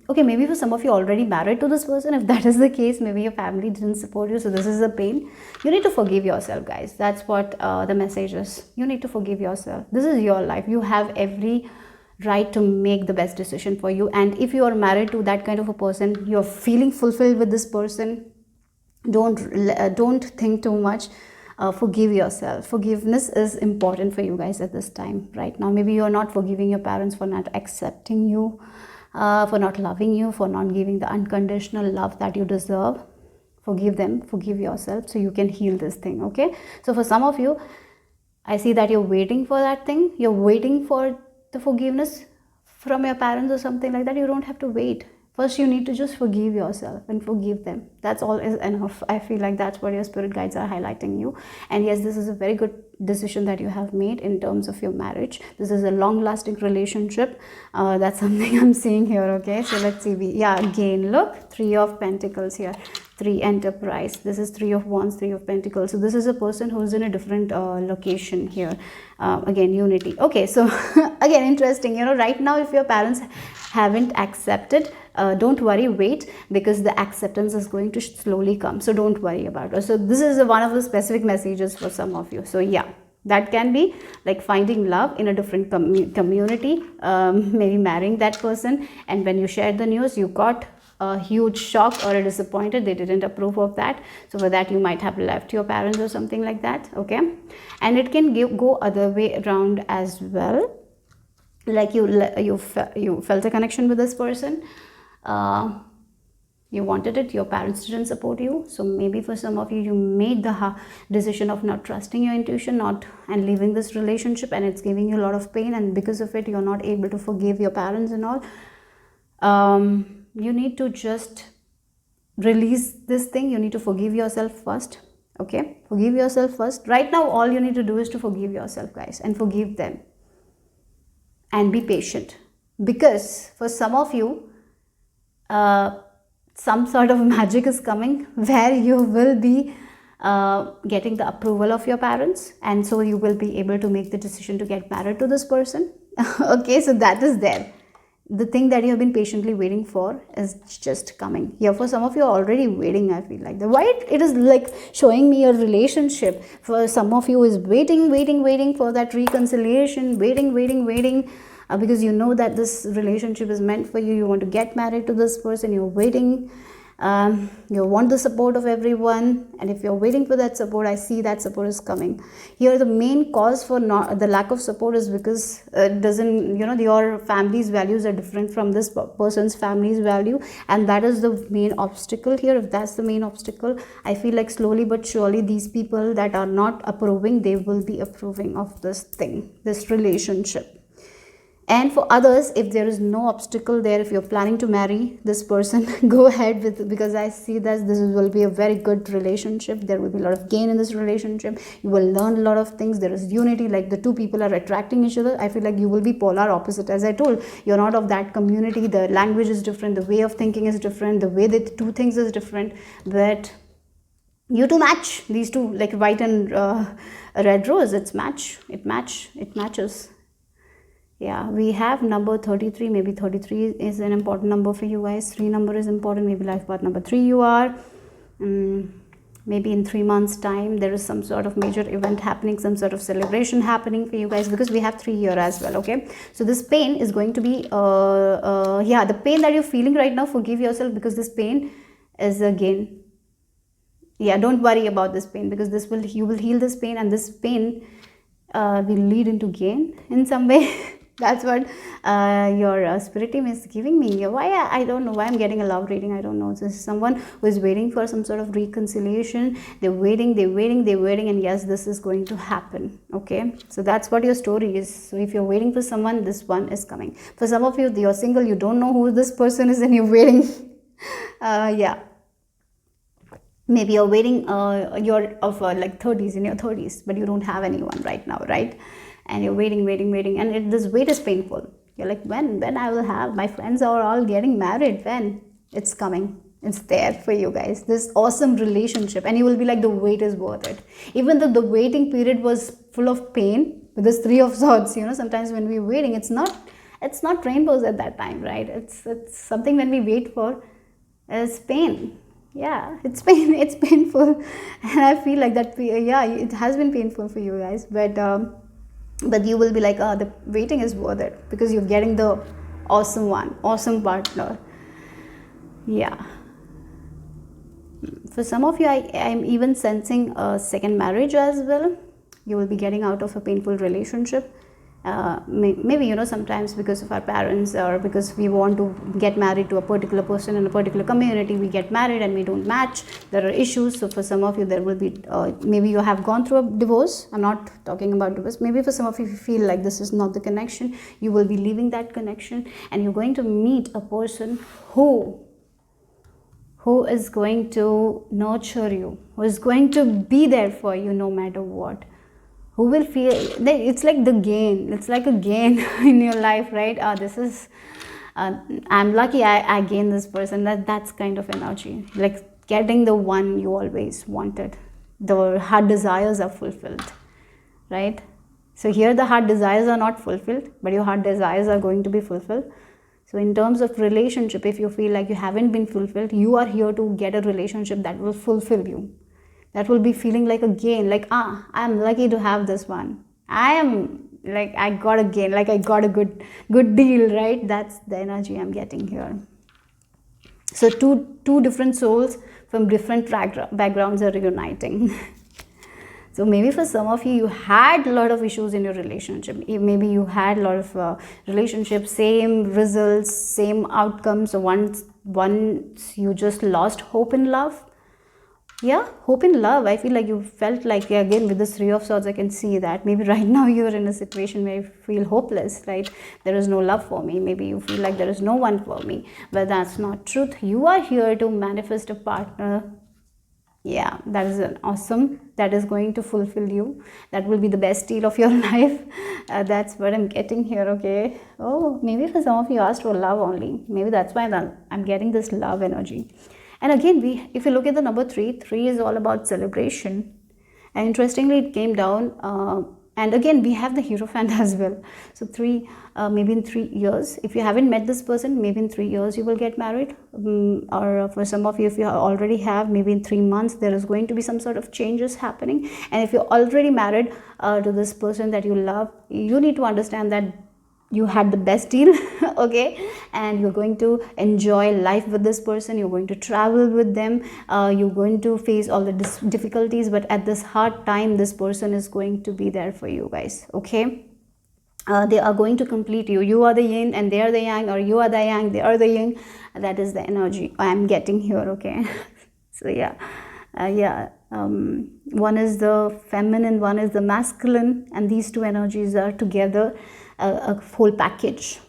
S1: okay, maybe for some of you already married to this person. If that is the case, maybe your family didn't support you, so this is a pain. You need to forgive yourself, guys. That's what the message is. You need to forgive yourself. This is your life. You have every right to make the best decision for you. And if you are married to that kind of a person, you're feeling fulfilled with this person, don't think too much. Forgive yourself. Forgiveness is important for you guys at this time right now. Maybe you're not forgiving your parents for not accepting you. for not loving you, for not giving the unconditional love that you deserve. Forgive them, forgive yourself, so you can heal this thing. Okay, so for some of you, I see that you're waiting for that thing. You're waiting for the forgiveness from your parents or something like that. You don't have to wait. First, you need to just forgive yourself and forgive them. That's all is enough. I feel like that's what your spirit guides are highlighting you. And yes, this is a very good decision that you have made in terms of your marriage. This is a long-lasting relationship. That's something I'm seeing here. Okay, so let's see. Again, look, 3 of Pentacles here. 3 Enterprise. This is 3 of Wands, 3 of Pentacles. So this is a person who's in a different location here. Again, unity. Okay, so again, interesting. Right now, if your parents haven't accepted, don't worry, wait, because the acceptance is going to slowly come. So don't worry about it. So this is one of the specific messages for some of you. So yeah, that can be like finding love in a different community, maybe marrying that person, and when you shared the news, you got a huge shock or a disappointed. They didn't approve of that. So for that, you might have left your parents or something like that. Okay, and it can go other way around as well. Like you felt a connection with this person. You wanted it, your parents didn't support you. So maybe for some of you, you made the decision of not trusting your intuition, and leaving this relationship, and it's giving you a lot of pain, and because of it, you're not able to forgive your parents and all. You need to just release this thing. You need to forgive yourself first. Okay, forgive yourself first. Right now, all you need to do is to forgive yourself, guys, and forgive them, and be patient, because for some of you, some sort of magic is coming where you will be getting the approval of your parents, and so you will be able to make the decision to get married to this person. Okay, so that is there. The thing that you have been patiently waiting for is just coming here. For some of you are already waiting. I feel like the why it is like showing me a relationship. For some of you is waiting for that reconciliation, waiting, because you know that this relationship is meant for you. You want to get married to this person. You're waiting. You want the support of everyone, and if you're waiting for that support, I see that support is coming. Here the main cause for the lack of support is because it doesn't, your family's values are different from this person's family's value, and that is the main obstacle here. If that's the main obstacle, I feel like slowly but surely these people that are not approving, they will be approving of this thing, this relationship. And for others, if there is no obstacle there, if you're planning to marry this person, go ahead with it, because I see that this will be a very good relationship. There will be a lot of gain in this relationship. You will learn a lot of things. There is unity, like the two people are attracting each other. I feel like you will be polar opposite. As I told, you're not of that community. The language is different. The way of thinking is different. The way they do things is different. But you two match. These two, like white and red rose, it matches. Yeah, we have number 33. Maybe 33 is an important number for you guys. 3 number is important. Maybe life path number 3 you are. Maybe in 3 months time there is some sort of major event happening, some sort of celebration happening for you guys, because we have 3 here as well. Okay, so this pain is going to be the pain that you're feeling right now, forgive yourself, because this pain is again, don't worry about this pain, because you will heal this pain, and this pain will lead into gain in some way. That's what your spirit team is giving me. Why? I don't know why I'm getting a love reading. I don't know. This is someone who is waiting for some sort of reconciliation. They're waiting, and yes, this is going to happen. Okay, so that's what your story is. So if you're waiting for someone, this one is coming. For some of you, you're single, you don't know who this person is, and you're waiting. Maybe you're waiting, you're of like 30s, in your 30s, but you don't have anyone right now, right? And you're waiting, and this wait is painful. You're like, when I will have, my friends are all getting married, when? It's coming. It's there for you guys, this awesome relationship, and you will be like, the wait is worth it. Even though the waiting period was full of pain, with this 3 of Swords, sometimes when we're waiting, it's not rainbows at that time, right? It's something when we wait for is pain. Yeah, it's painful, and I feel like that. It has been painful for you guys, but you will be like, the waiting is worth it, because you're getting the awesome one, awesome partner. Yeah, for some of you, I'm even sensing a second marriage as well. You will be getting out of a painful relationship, maybe, sometimes because of our parents, or because we want to get married to a particular person in a particular community, we get married and we don't match. There are issues. So for some of you, there will be, maybe you have gone through a divorce. I'm not talking about divorce. Maybe for some of you, if you feel like this is not the connection, you will be leaving that connection, and you're going to meet a person who is going to nurture you, who is going to be there for you no matter what, who will feel that it's like the gain, it's like a gain in your life, right? This is I'm lucky I gained this person. That's kind of energy, like getting the one you always wanted. The heart desires are fulfilled, right? So here the heart desires are not fulfilled, but your heart desires are going to be fulfilled. So in terms of relationship, if you feel like you haven't been fulfilled, you are here to get a relationship that will fulfill you. That will be feeling like a gain, like, I'm lucky to have this one. I got a gain, like I got a good deal, right? That's the energy I'm getting here. So two different souls from different backgrounds are reuniting. So maybe for some of you, you had a lot of issues in your relationship. Maybe you had a lot of relationships, same results, same outcomes. So once you just lost hope in love. Yeah, hope in love. I feel like you felt like, again, with this Three of Swords, I can see that. Maybe right now you're in a situation where you feel hopeless, right? There is no love for me. Maybe you feel like there is no one for me. But that's not truth. You are here to manifest a partner. Yeah, that is an awesome. That is going to fulfill you. That will be the best deal of your life. That's what I'm getting here, okay? Oh, maybe for some of you asked for love only. Maybe that's why I'm getting this love energy. And again, if you look at the number 3 is all about celebration. And interestingly, it came down. And again, we have the Hierophant as well. So 3, maybe in 3 years. If you haven't met this person, maybe in 3 years you will get married. Or for some of you, if you already have, maybe in 3 months, there is going to be some sort of changes happening. And if you're already married to this person that you love, you need to understand that you had the best deal, okay, and you're going to enjoy life with this person. You're going to travel with them. You're going to face all the difficulties, but at this hard time, this person is going to be there for you guys, okay? They are going to complete you. You are the yin and they are the yang, or you are the yang, they are the yin. That is the energy I'm getting here, okay? So yeah, one is the feminine, one is the masculine, and these two energies are together. A whole package,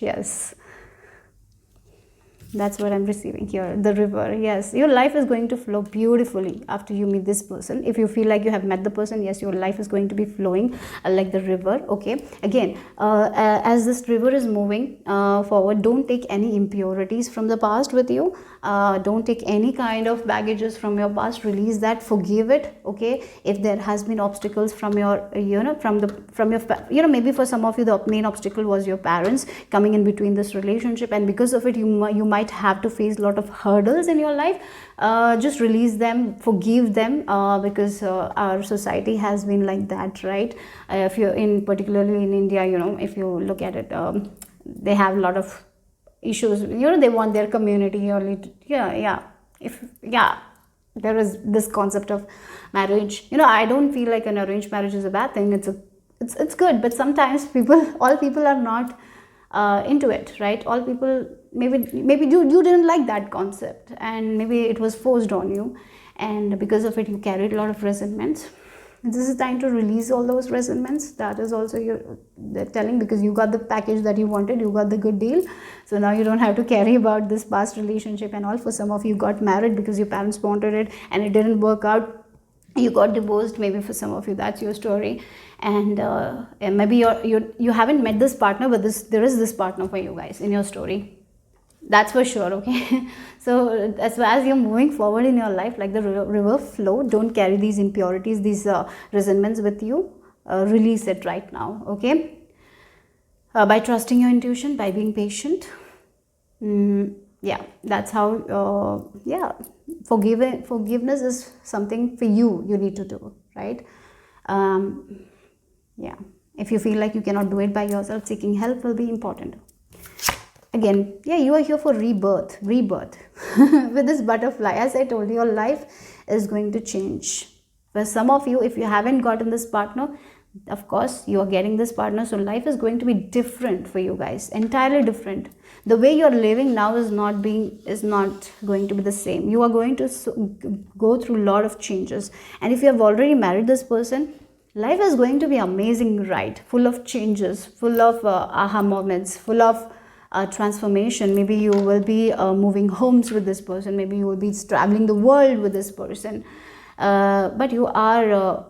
S1: yes. That's what I'm receiving here. The river, yes. Your life is going to flow beautifully after you meet this person. If you feel like you have met the person, yes, your life is going to be flowing like the river, okay? Again, as this river is moving forward, don't take any impurities from the past with you. Don't take any kind of baggages from your past. Release that, forgive it, okay? If there has been obstacles from your, maybe for some of you, the main obstacle was your parents coming in between this relationship, and because of it, you might have to face a lot of hurdles in your life. Just release them, forgive them, because our society has been like that, right? If you're particularly in India, if you look at it, they have a lot of issues. They want their community only to, there is this concept of marriage. I don't feel like an arranged marriage is a bad thing. It's good, but sometimes all people are not into it, right? All people, maybe you didn't like that concept, and maybe it was forced on you, and because of it you carried a lot of resentments. This is time to release all those resentments. That is also they're telling, because you got the package that you wanted, you got the good deal, so now you don't have to carry about this past relationship and all. For some of you got married because your parents wanted it and it didn't work out. You got divorced. Maybe for some of you that's your story, and maybe you haven't met this partner, but there is this partner for you guys in your story. That's for sure, okay? So as you're moving forward in your life, like the river flow, don't carry these impurities, these resentments with you. Release it right now, okay? By trusting your intuition, by being patient. Yeah, that's how, forgiveness is something for you need to do, right? Yeah, if you feel like you cannot do it by yourself, seeking help will be important. Again, you are here for rebirth with this butterfly. As I told you, your life is going to change. For some of you, if you haven't gotten this partner, Of course, you are getting this partner, so life is going to be different for you guys, entirely different. The way you are living now is not going to be the same. You are going to go through a lot of changes. And if you have already married this person, life is going to be amazing, right? Full of changes, full of aha moments, full of transformation. Maybe you will be moving homes with this person, maybe you will be traveling the world with this person, but you are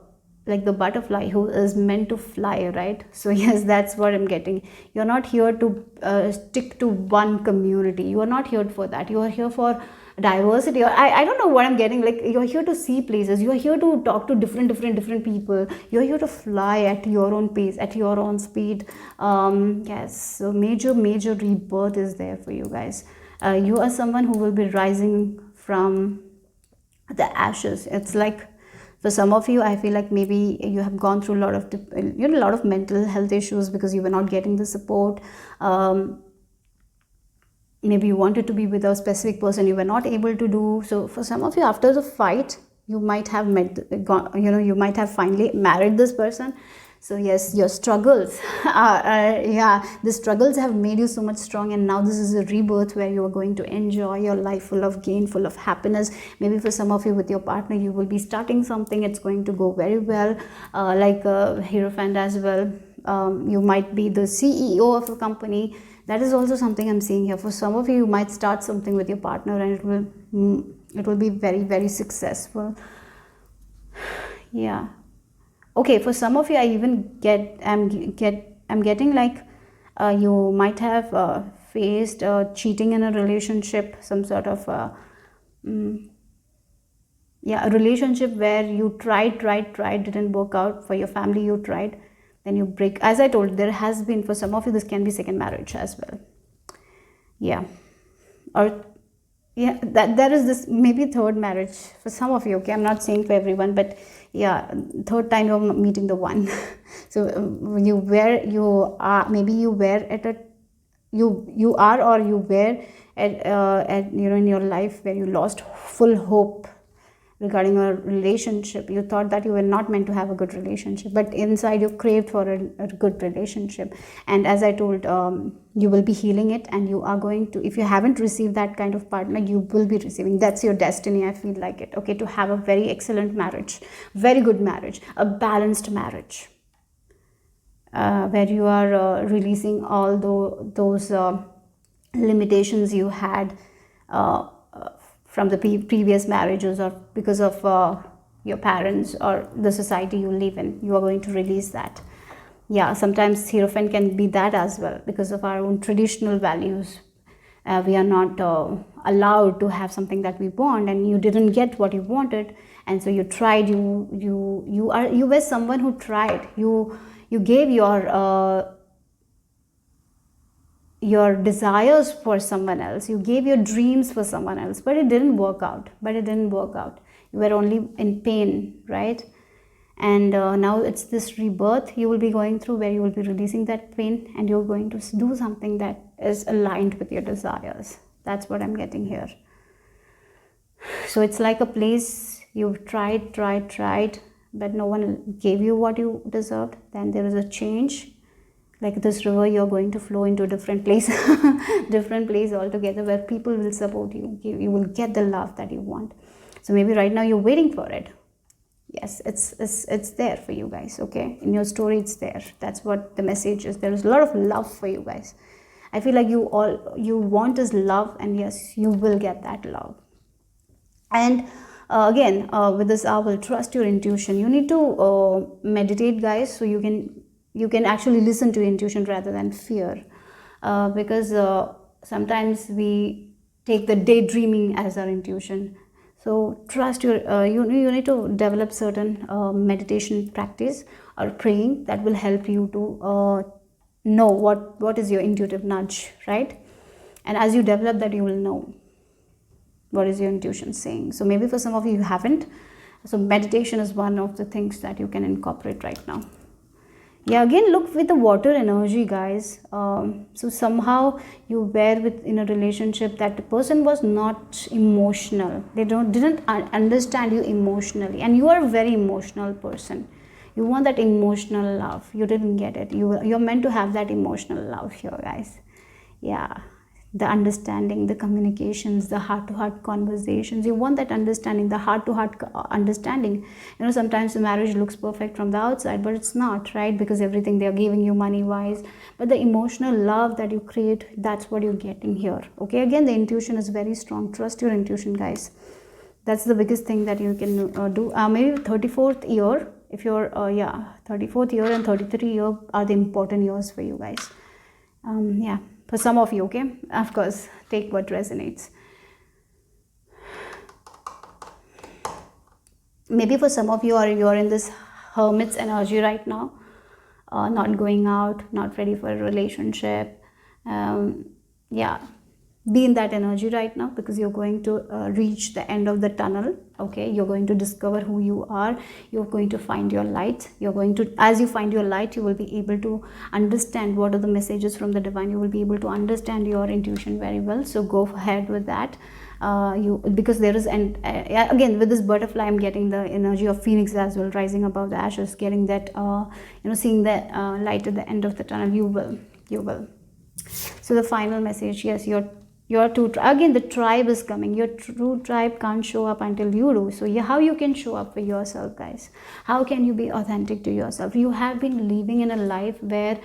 S1: like the butterfly who is meant to fly, right? So yes, that's what I'm getting. You're not here to stick to one community. You are not here for that. You are here for diversity, or I don't know what I'm getting. Like, you're here to see places, you're here to talk to different people, you're here to fly at your own pace, at your own speed. Yes, so major rebirth is there for you guys. You are someone who will be rising from the ashes. It's like, for some of you, I feel like maybe you have gone through a lot of mental health issues because you were not getting the support. Maybe you wanted to be with a specific person, you were not able to do so. For some of you, after the fight, you might have you might have finally married this person. So yes, your struggles the struggles have made you so much strong, and now this is a rebirth where you are going to enjoy your life full of gain, full of happiness. Maybe for some of you, with your partner, you will be starting something. It's going to go very well, like Hierophant as well. You might be the CEO of a company. That is also something I'm seeing here. For some of you might start something with your partner, and it will be very successful. Yeah. Okay, for some of you, I even I'm getting like you might have faced cheating in a relationship, some sort of a relationship where you tried, didn't work out. For your family, you tried, then you break. As I told, there has been, for some of you, this can be second marriage as well. Yeah. Or yeah, that there is this maybe third marriage for some of you. Okay, I'm not saying for everyone, but yeah, third time you're meeting the one. So you are maybe you were at a you are, or you were at in your life where you lost full hope regarding a relationship. You thought that you were not meant to have a good relationship, but inside you craved for a good relationship. And as I told, you will be healing it, and you are going to, if you haven't received that kind of partner, you will be receiving. That's your destiny. I feel like it. Okay, to have a very excellent marriage, very good marriage, a balanced marriage, where you are releasing all those limitations you had from the previous marriages, or because of your parents or the society you live in. You are going to release that. Yeah, sometimes Hierophant can be that as well, because of our own traditional values. We are not allowed to have something that we want, and you didn't get what you wanted, and so you tried. You were someone who tried. You gave your desires for someone else, you gave your dreams for someone else, but it didn't work out. You were only in pain, right? And now it's this rebirth you will be going through, where you will be releasing that pain, and you're going to do something that is aligned with your desires. That's what I'm getting here. So it's like a place you've tried, but no one gave you what you deserved. Then there is a change. Like this river, you're going to flow into a different place altogether, where people will support you. You will get the love that you want. So maybe right now you're waiting for it. Yes, it's there for you guys. Okay, in your story, it's there. That's what the message is. There is a lot of love for you guys. I feel like you want is love, and yes, you will get that love. And again, with this, I will trust your intuition. You need to meditate, guys, so you can actually listen to intuition rather than fear, because sometimes we take the daydreaming as our intuition. So trust your you need to develop certain meditation practice or praying that will help you to know what is your intuitive nudge, right? And as you develop that, you will know what is your intuition saying. So maybe for some of you haven't, so meditation is one of the things that you can incorporate right now. Yeah, again, look with the water energy, guys. So somehow you were in a relationship that the person was not emotional. They didn't understand you emotionally, and you are a very emotional person. You want that emotional love. You didn't get it. You're meant to have that emotional love here, guys. Yeah, the understanding, the communications, the heart-to-heart conversations. You want that understanding, the heart-to-heart understanding. Sometimes the marriage looks perfect from the outside, but it's not, right? Because everything they're giving you money-wise, but the emotional love that you create, that's what you're getting here. Okay, again, the intuition is very strong. Trust your intuition, guys. That's the biggest thing that you can do. Maybe 34th year, if you're 34th year and 33 year are the important years for you guys. Yeah, for some of you. Okay, of course, take what resonates. Maybe for some of you, you're in this hermit's energy right now, not going out, not ready for a relationship. Yeah, be in that energy right now, because you're going to reach the end of the tunnel. Okay, you're going to discover who you are. You're going to find your light. You're going to, as you find your light, you will be able to understand what are the messages from the divine. You will be able to understand your intuition very well. So go ahead with that. Because there is, and again, with this butterfly, I'm getting the energy of phoenix as well, rising above the ashes, getting that seeing the light at the end of the tunnel. You will. So the final message, yes, your true, again, the tribe is coming. Your true tribe can't show up until you do. So how you can show up for yourself, guys? How can you be authentic to yourself? You have been living in a life where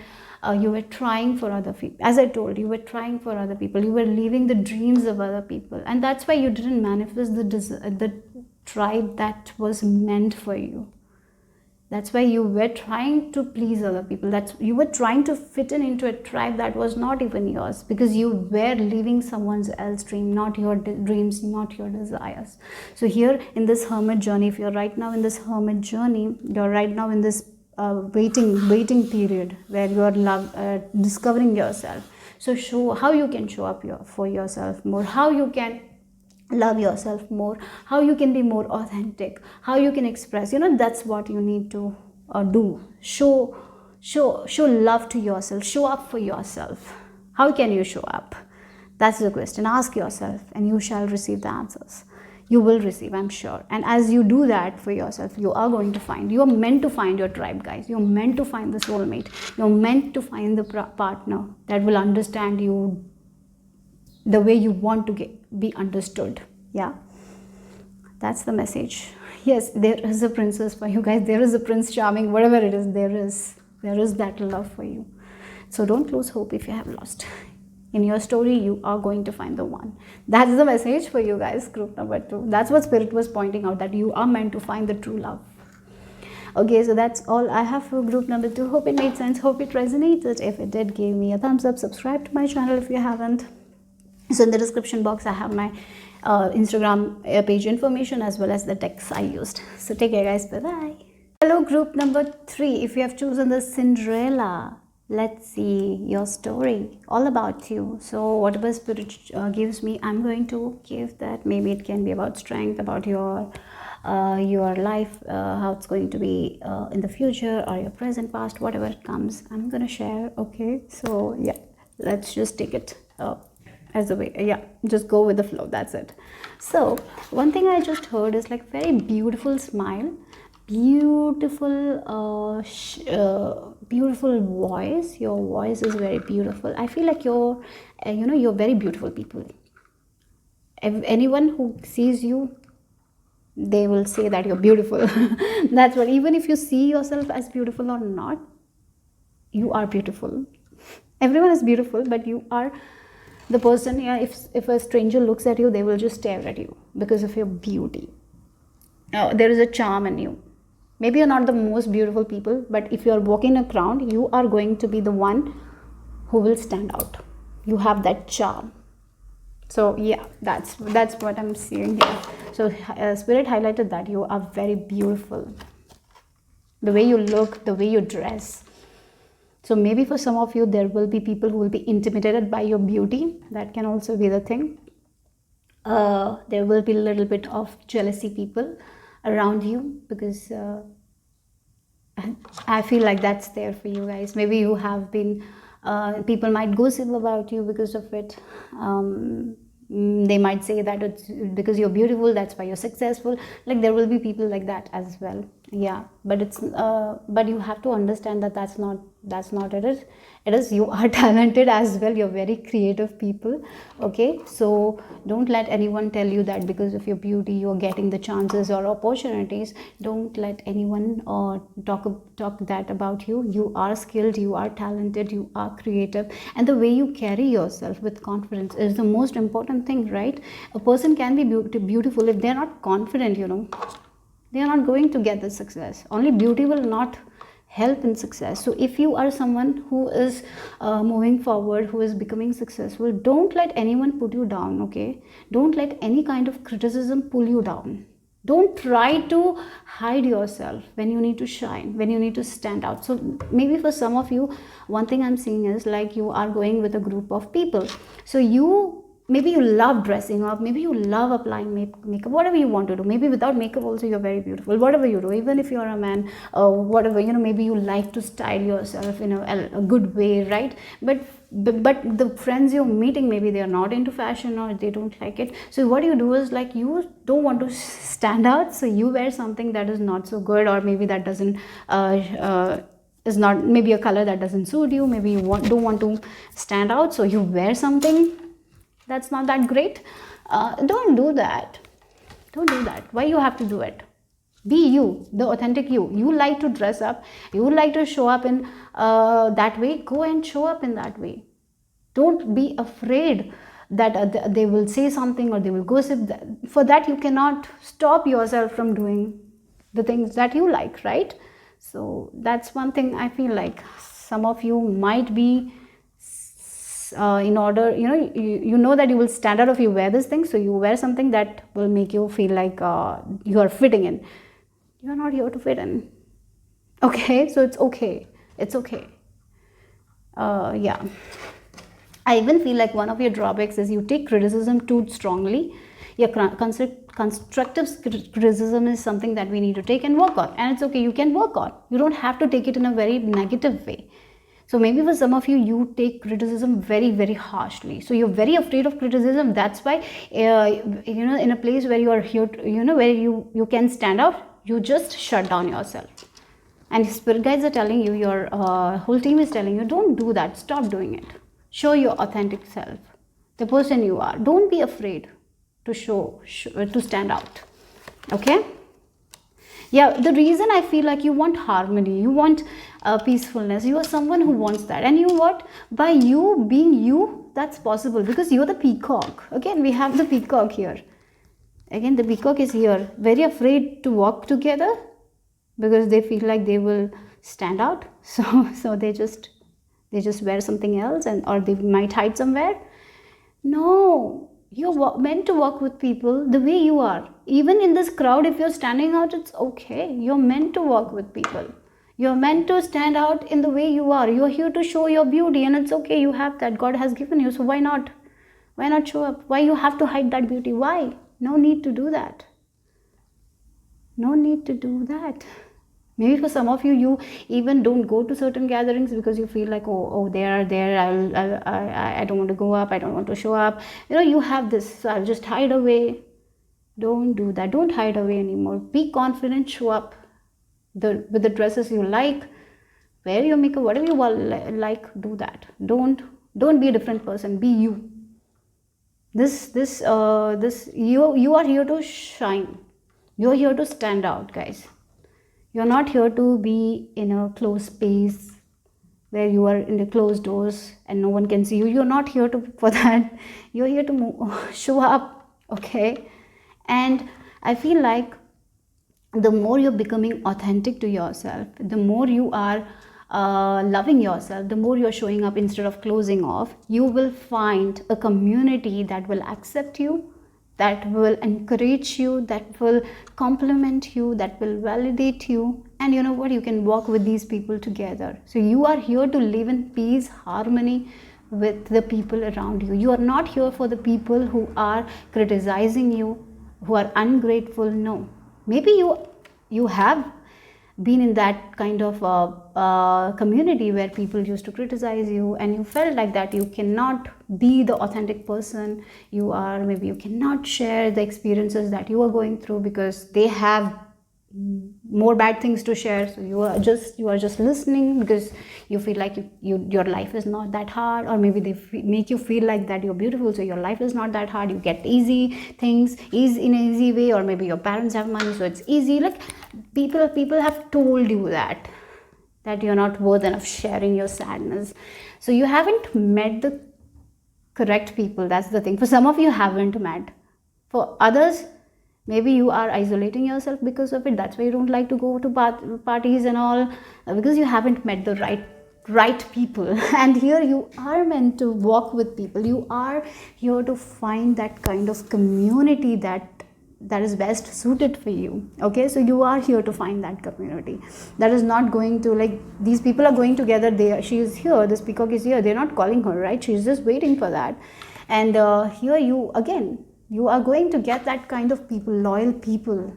S1: you were trying for other people. As I told you, were trying for other people. You were living the dreams of other people, and that's why you didn't manifest the tribe that was meant for you. That's why you were trying to please other people. You were trying to fit into a tribe that was not even yours, because you were living someone else's dream, not your dreams, not your desires. So here in this hermit journey, if you're right now in this hermit journey, you're right now in this waiting period where you're discovering yourself. So show how you can show up for yourself more, how you can love yourself more, how you can be more authentic, how you can express. That's what you need to do. Show love to yourself. Show up for yourself. How can you show up? That's the question. Ask yourself, and you shall receive the answers. You will receive, I'm sure. And as you do that for yourself, you are going to find, you're meant to find your tribe, guys. You're meant to find the soulmate. You're meant to find the partner that will understand you the way you want to be understood. Yeah, that's the message. Yes, there is a princess for you guys. There is a prince charming, whatever it is, there is that love for you. So don't lose hope if you have lost. In your story, you are going to find the one. That's the message for you guys, group number 2. That's what Spirit was pointing out, that you are meant to find the true love. Okay, so that's all I have for group number 2. Hope it made sense. Hope it resonated. If it did, give me a thumbs up. Subscribe to my channel if you haven't. So in the description box, I have my Instagram page information as well as the decks I used. So take care, guys. Bye-bye. Hello, group number 3. If you have chosen the Cinderella, let's see your story, all about you. So whatever Spirit gives me, I'm going to give that. Maybe it can be about strength, about your life, how it's going to be in the future, or your present, past, whatever it comes, I'm going to share. Okay, so yeah, let's just take it as a way. Yeah, just go with the flow. That's it. So one thing I just heard is like very beautiful smile, beautiful beautiful voice. Your voice is very beautiful. I feel like you're very beautiful people. If anyone who sees you, they will say that you're beautiful. That's what, even if you see yourself as beautiful or not, you are beautiful. Everyone is beautiful, but you are the person. Yeah, if a stranger looks at you, they will just stare at you because of your beauty. There is a charm in you. Maybe you're not the most beautiful people, but if you're walking a crowd, you are going to be the one who will stand out. You have that charm. So yeah, that's what I'm seeing here. So Spirit highlighted that you are very beautiful. The way you look, the way you dress. So maybe for some of you, there will be people who will be intimidated by your beauty. That can also be the thing. There will be a little bit of jealousy people around you, because I feel like that's there for you guys. Maybe you have been, people might gossip about you because of it. They might say that it's because you're beautiful, that's why you're successful. Like there will be people like that as well. Yeah, but it's but you have to understand that that's not it is you are talented as well. You're very creative people. Okay, so don't let anyone tell you that because of your beauty you're getting the chances or opportunities. Don't let anyone talk that about you. You are skilled, you are talented, you are creative, and the way you carry yourself with confidence is the most important thing, right? A person can be beautiful if they're not confident, they are not going to get the success. Only beauty will not help in success. So if you are someone who is moving forward, who is becoming successful, don't let anyone put you down. Okay, don't let any kind of criticism pull you down. Don't try to hide yourself when you need to shine, when you need to stand out. So maybe for some of you, one thing I'm seeing is like you are going with a group of people, so maybe you love dressing up, maybe you love applying makeup, whatever you want to do. Maybe without makeup also you're very beautiful, whatever you do, even if you're a man, whatever, maybe you like to style yourself in a good way, right? But the friends you're meeting, maybe they're not into fashion or they don't like it. So what you do is like you don't want to stand out, so you wear something that is not so good, or maybe that doesn't is not, maybe a color that doesn't suit you, maybe you don't want to stand out, so you wear something that's not that great. Don't do that. Don't do that. Why you have to do it? Be you, the authentic you. You like to dress up, you like to show up in that way, go and show up in that way. Don't be afraid that they will say something or they will gossip. For that you cannot stop yourself from doing the things that you like, right? So that's one thing I feel like some of you might be in order, you know that you will stand out if you wear this thing, so you wear something that will make you feel like you are fitting in. You are not here to fit in. Okay, so it's okay. It's okay. Yeah. I even feel like one of your drawbacks is you take criticism too strongly. Yeah, constructive criticism is something that we need to take and work on, and it's okay, you can work on. You don't have to take it in a very negative way. So maybe for some of you, you take criticism very, very harshly. So you're very afraid of criticism. That's why, in a place where you are here, where you can stand out, you just shut down yourself. And spirit guides are telling you, your whole team is telling you, don't do that. Stop doing it. Show your authentic self, the person you are. Don't be afraid to to stand out. Okay? Yeah, the reason I feel like you want harmony, you want peacefulness, you are someone who wants that. And you know what? By you being you, that's possible because you're the peacock. Again, we have the peacock here. Again, the peacock is here, very afraid to walk together because they feel like they will stand out. So they just wear something else, or they might hide somewhere. No. You're meant to work with people the way you are. Even in this crowd, if you're standing out, it's okay. You're meant to work with people. You're meant to stand out in the way you are. You're here to show your beauty, and it's okay. You have that. God has given you. So why not? Why not show up? Why you have to hide that beauty? Why? No need to do that. No need to do that. Maybe for some of you, you even don't go to certain gatherings because you feel like, oh, they are there. I don't want to go up. I don't want to show up. You have this. So I'll just hide away. Don't do that. Don't hide away anymore. Be confident. Show up with the dresses you like. Wear your makeup. Whatever you like, do that. Don't be a different person. Be you. You are here to shine. You're here to stand out, guys. You're not here to be in a closed space where you are in the closed doors and no one can see you. You're not here for that. You're here to show up, okay? And I feel like the more you're becoming authentic to yourself, the more you are loving yourself, the more you're showing up instead of closing off, you will find a community that will accept you, that will encourage you, that will compliment you, that will validate you. And you know what? You can walk with these people together. So you are here to live in peace, harmony with the people around you. You are not here for the people who are criticizing you, who are ungrateful. No. Maybe you have been in that kind of community where people used to criticize you and you felt like that you cannot be the authentic person you are. Maybe you cannot share the experiences that you are going through because they have more bad things to share, so you are just listening because you feel like your life is not that hard, or maybe they make you feel like that you're beautiful, so your life is not that hard, you get easy things in an easy way, or maybe your parents have money so it's easy. Like people have told you that you're not worth enough sharing your sadness, so you haven't met the correct people. That's the thing. For some of you haven't met, for others maybe you are isolating yourself because of it. That's why you don't like to go to parties and all, because you haven't met the right people. And here you are meant to walk with people. You are here to find that kind of community that is best suited for you. Okay, so you are here to find that community that is not going to, like, these people are going together, she is here, this peacock is here, they're not calling her, right? She's just waiting for that. And here you are going to get that kind of people, loyal people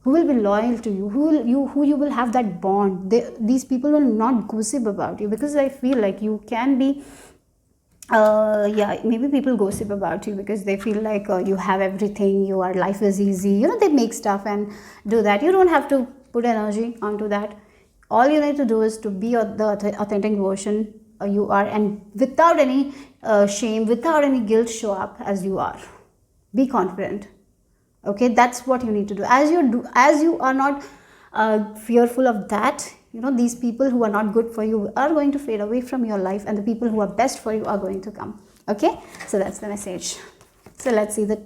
S1: who will be loyal to you, who you will have that bond. These people will not gossip about you, because I feel like you can be maybe people gossip about you because they feel like you have everything, your life is easy, they make stuff and do that. You don't have to put energy onto that. All you need to do is to be the authentic version you are, and without any shame, without any guilt, show up as you are. Be confident. Okay, that's what you need to do. As you are not fearful of that, these people who are not good for you are going to fade away from your life, and the people who are best for you are going to come. Okay, so that's the message. So let's see the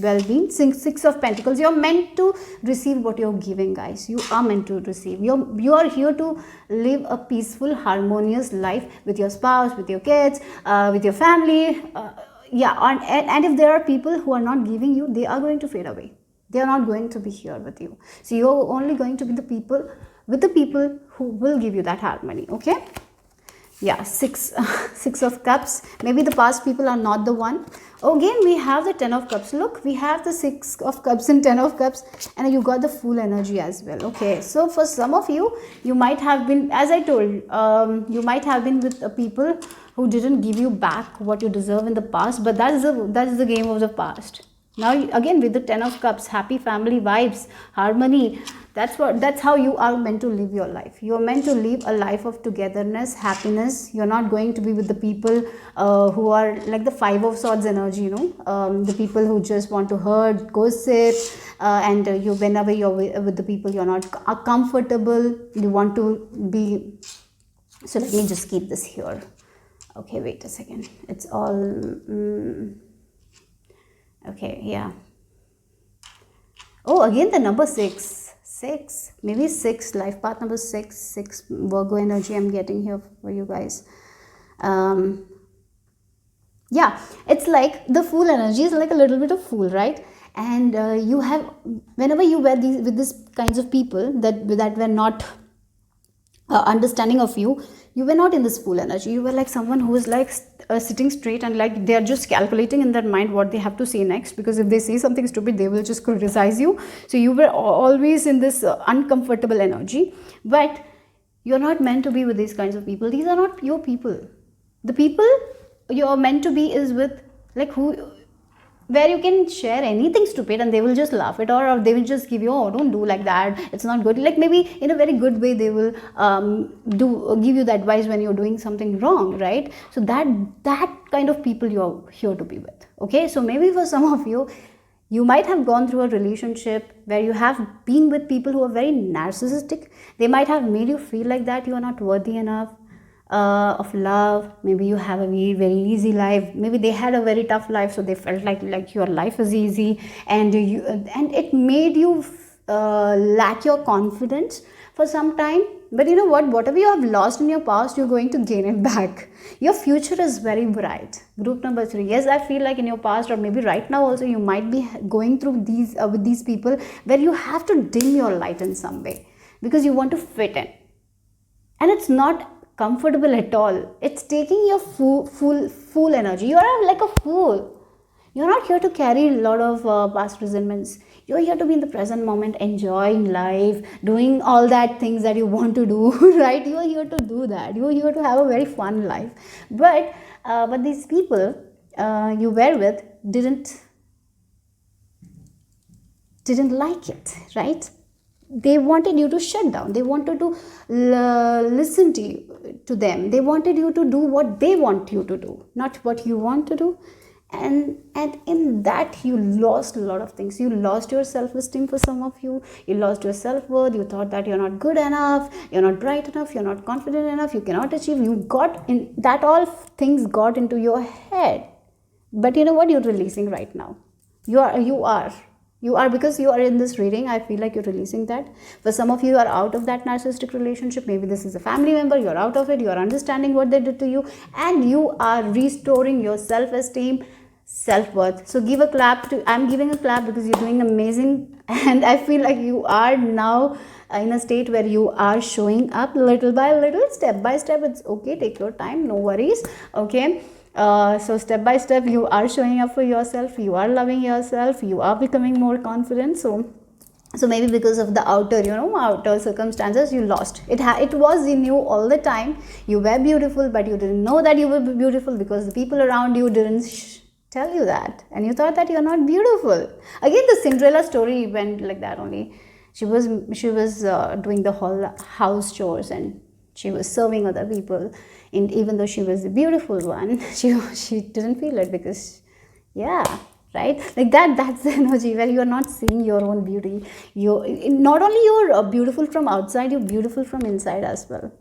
S1: well-being. Six of Pentacles. You're meant to receive what you're giving, guys. You are meant to receive. You are here to live a peaceful, harmonious life with your spouse, with your kids, with your family. And if there are people who are not giving you, they are going to fade away. They are not going to be here with you. So you're only going to be with the people who will give you that harmony. Okay, yeah. Six of Cups. Maybe the past people are not the one. Again, we have the 10 of Cups. Look, we have the 6 of Cups and 10 of Cups, and you got the Fool energy as well. Okay, so for some of you, you might have been, as I told, you might have been with people who didn't give you back what you deserve in the past, but that is the game of the past. Now again, with the 10 of Cups, happy family vibes, harmony. That's how you are meant to live your life. You are meant to live a life of togetherness, happiness. You're not going to be with the people who are like the 5 of Swords energy, the people who just want to hurt, gossip, and whenever you're with the people, you're not comfortable. You want to be. So let me just keep this here. Okay, wait a second. It's all. Okay, yeah. Oh, again the number 6. Maybe 6, life path number 6 Virgo energy I'm getting here for you guys. Yeah, it's like the Fool energy is like a little bit of fool, right? And you have, whenever you were with these kinds of people that were not understanding of you, you were not in this Fool energy. You were like someone who is like sitting straight, and like they are just calculating in their mind what they have to say next, because if they say something stupid, they will just criticize you. So you were always in this uncomfortable energy. But you're not meant to be with these kinds of people. These are not your people. The people you're meant to be is with, like, where you can share anything stupid and they will just laugh it, or they will just give you, oh, don't do like that, it's not good. Like maybe in a very good way they will give you the advice when you're doing something wrong, right? So that kind of people you're here to be with. Okay, so maybe for some of you, you might have gone through a relationship where you have been with people who are very narcissistic. They might have made you feel like that you are not worthy enough of love. Maybe you have a very, very easy life. Maybe they had a very tough life, so they felt like your life is easy, and it made you lack your confidence for some time. But you know what? Whatever you have lost in your past, you're going to gain it back. Your future is very bright. Group number 3. Yes, I feel like in your past, or maybe right now also, you might be going through these with these people where you have to dim your light in some way because you want to fit in, and it's not comfortable at all. It's taking your fool energy. You are like a fool. You're not here to carry a lot of past resentments. You're here to be in the present moment, enjoying life, doing all that things that you want to do, right? You're here to do that. You're here to have a very fun life. But these people you were with didn't like it, right? they wanted you to shut down. They wanted to listen to you, to them. They wanted you to do what they want you to do, not what you want to do. And in that you lost a lot of things. You lost your self-esteem. For some of you, you lost your self-worth. You thought that you're not good enough, you're not bright enough, you're not confident enough, you cannot achieve. You got in that, all things got into your head. But you know what, you're releasing right now. You are because you are in this reading, I feel like you're releasing that. For some of you, you are out of that narcissistic relationship. Maybe this is a family member, you're out of it, you're understanding what they did to you, and you are restoring your self-esteem, self-worth. So give a clap to, I'm giving a clap because you're doing amazing. And I feel like you are now in a state where you are showing up little by little, step by step. It's okay, take your time, no worries. Okay, so step by step you are showing up for yourself, you are loving yourself, you are becoming more confident. So maybe because of the outer circumstances, you lost it. It was in you all the time. You were beautiful, but you didn't know that you were beautiful because the people around you didn't tell you that, and you thought that you're not beautiful. Again, the Cinderella story went like that only. She was doing the whole house chores, and she was serving other people, and even though she was the beautiful one, she didn't feel it because, yeah, right, like that's the energy where you are not seeing your own beauty. Not only you're beautiful from outside, you're beautiful from inside as well.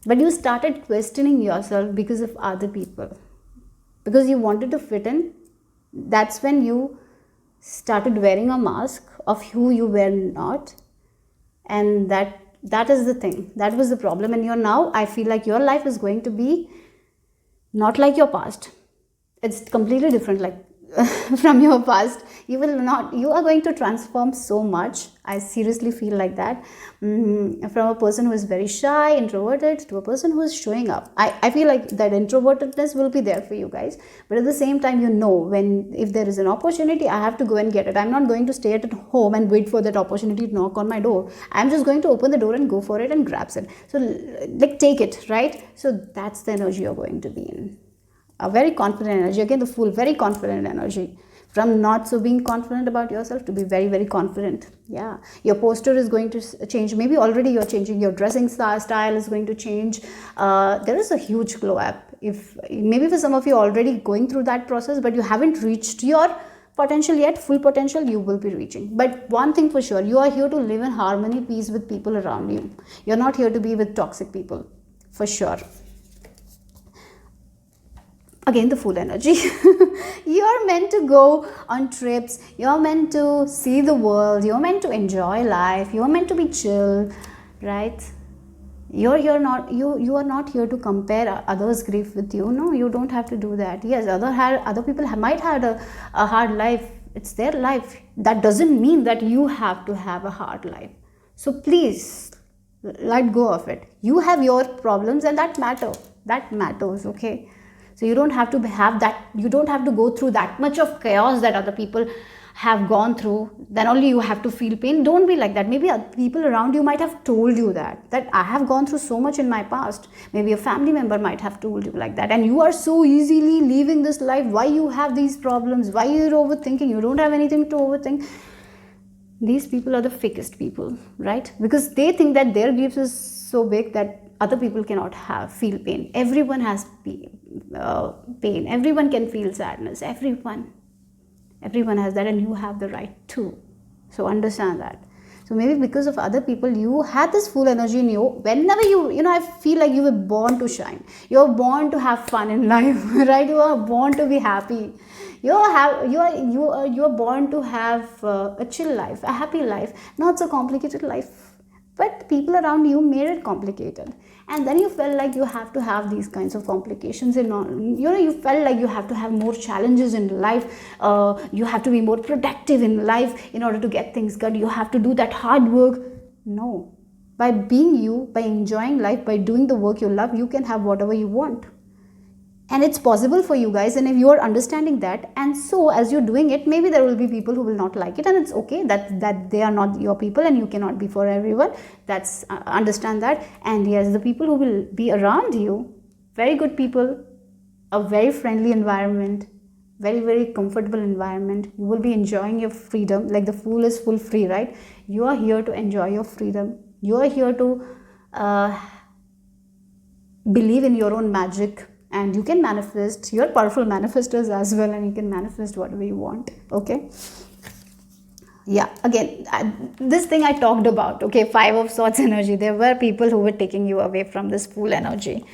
S1: But you started questioning yourself because of other people, because you wanted to fit in. That's when you started wearing a mask of who you were not. And that is the thing, that was the problem. And now, I feel like your life is going to be not like your past. It's completely different, like from your past. You are going to transform so much. I seriously feel like that. From a person who is very shy, introverted, to a person who is showing up. I feel like that introvertedness will be there for you guys, but at the same time, if there is an opportunity, I have to go and get it. I'm not going to stay at home and wait for that opportunity to knock on my door. I'm just going to open the door and go for it and grabs it. So like, take it, right? So that's the energy you're going to be in. A very confident energy. Again, the Fool, very confident energy. From not so being confident about yourself to be very, very confident. Yeah, your posture is going to change. Maybe already you're changing. Your dressing style is going to change. There is a huge glow up. If maybe for some of you already going through that process, but you haven't reached your potential yet, full potential, you will be reaching. But one thing for sure, you are here to live in harmony, peace with people around you. You're not here to be with toxic people, for sure. Again, the Fool energy. You're meant to go on trips. You're meant to see the world. You're meant to enjoy life. You're meant to be chill, right? You are not here to compare others' grief with you. No, you don't have to do that. Yes, other people might have a hard life. It's their life. That doesn't mean that you have to have a hard life. So please, let go of it. You have your problems, and that matters, okay? So you don't have to have that, you don't have to go through that much of chaos that other people have gone through. Then only you have to feel pain. Don't be like that. Maybe people around you might have told you that I have gone through so much in my past. Maybe a family member might have told you like that. And you are so easily leaving this life. Why you have these problems? Why you're overthinking? You don't have anything to overthink. These people are the fakest people, right? Because they think that their grief is so big that other people cannot feel pain. Everyone has pain. Everyone can feel sadness. Everyone has that, and you have the right too. So understand that. So maybe because of other people, you had this Fool energy in you. Whenever I feel like you were born to shine. You're born to have fun in life, right? You are born to be happy. You are born to have a chill life, a happy life, not so complicated life. But people around you made it complicated, and then you felt like you have to have these kinds of complications you felt like you have to have more challenges in life. You have to be more productive in life in order to get things good. You have to do that hard work. No, by being you, by enjoying life, by doing the work you love, you can have whatever you want. And it's possible for you guys, and if you are understanding that, and so as you're doing it, maybe there will be people who will not like it, and it's okay that they are not your people, and you cannot be for everyone. That's understand that. And yes, the people who will be around you, very good people, a very friendly environment, very, very comfortable environment. You will be enjoying your freedom. Like the fool is full free, right? You are here to enjoy your freedom. You are here to believe in your own magic, and you can manifest. You're powerful manifestors as well, and you can manifest whatever you want. Okay. Yeah, again, this thing I talked about, okay, 5 of Swords energy. There were people who were taking you away from this Fool energy.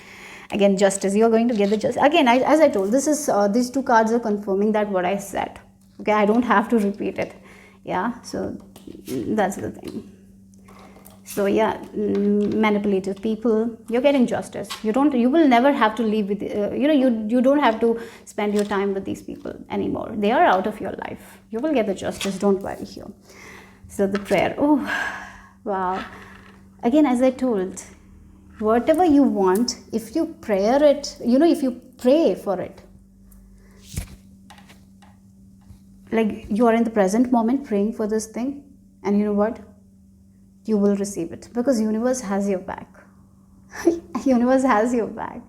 S1: Again, justice, you are going to get the justice. Again, as I told, this is these 2 cards are confirming that what I said. Okay, I don't have to repeat it. Yeah, so that's the thing. So yeah, manipulative people, you're getting justice. You will never have to live with, you don't have to spend your time with these people anymore. They are out of your life. You will get the justice, don't worry here. So the prayer, oh, wow. Again, as I told, whatever you want, if you prayer it, if you pray for it, like you are in the present moment praying for this thing, and you know what? You will receive it, because universe has your back. Universe has your back.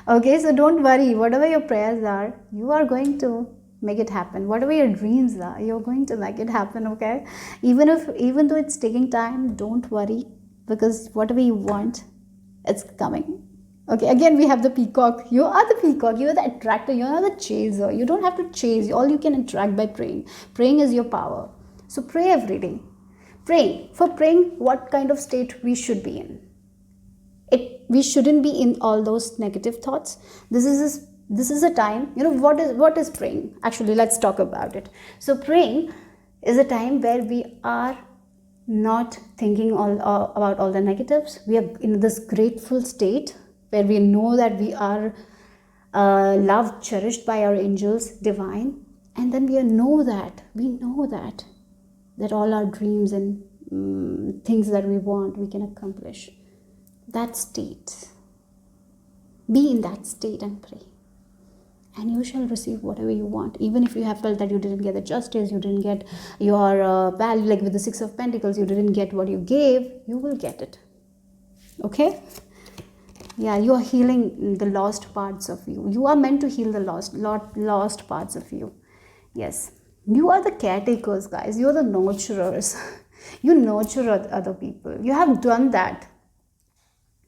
S1: Okay, so don't worry. Whatever your prayers are, you are going to make it happen. Whatever your dreams are, you're going to make it happen. Okay, even though it's taking time, don't worry, because whatever you want, it's coming. Okay, again we have the peacock. You are the peacock. You are the attractor. You are the chaser. You don't have to chase. All you can attract by praying. Praying is your power. So pray every day. Praying, what kind of state we should be in. We shouldn't be in all those negative thoughts. This is a time, what is praying? Actually, let's talk about it. So praying is a time where we are not thinking about all the negatives. We are in this grateful state where we know that we are loved, cherished by our angels, divine, and then we know that all our dreams and things that we want, we can accomplish. That state. Be in that state and pray. And you shall receive whatever you want. Even if you have felt that you didn't get the justice, you didn't get your value, like with the 6 of Pentacles, you didn't get what you gave, you will get it. Okay? Yeah, you are healing the lost parts of you. You are meant to heal the lost parts of you. Yes. You are the caretakers, guys. You are the nurturers. You nurture other people. You have done that.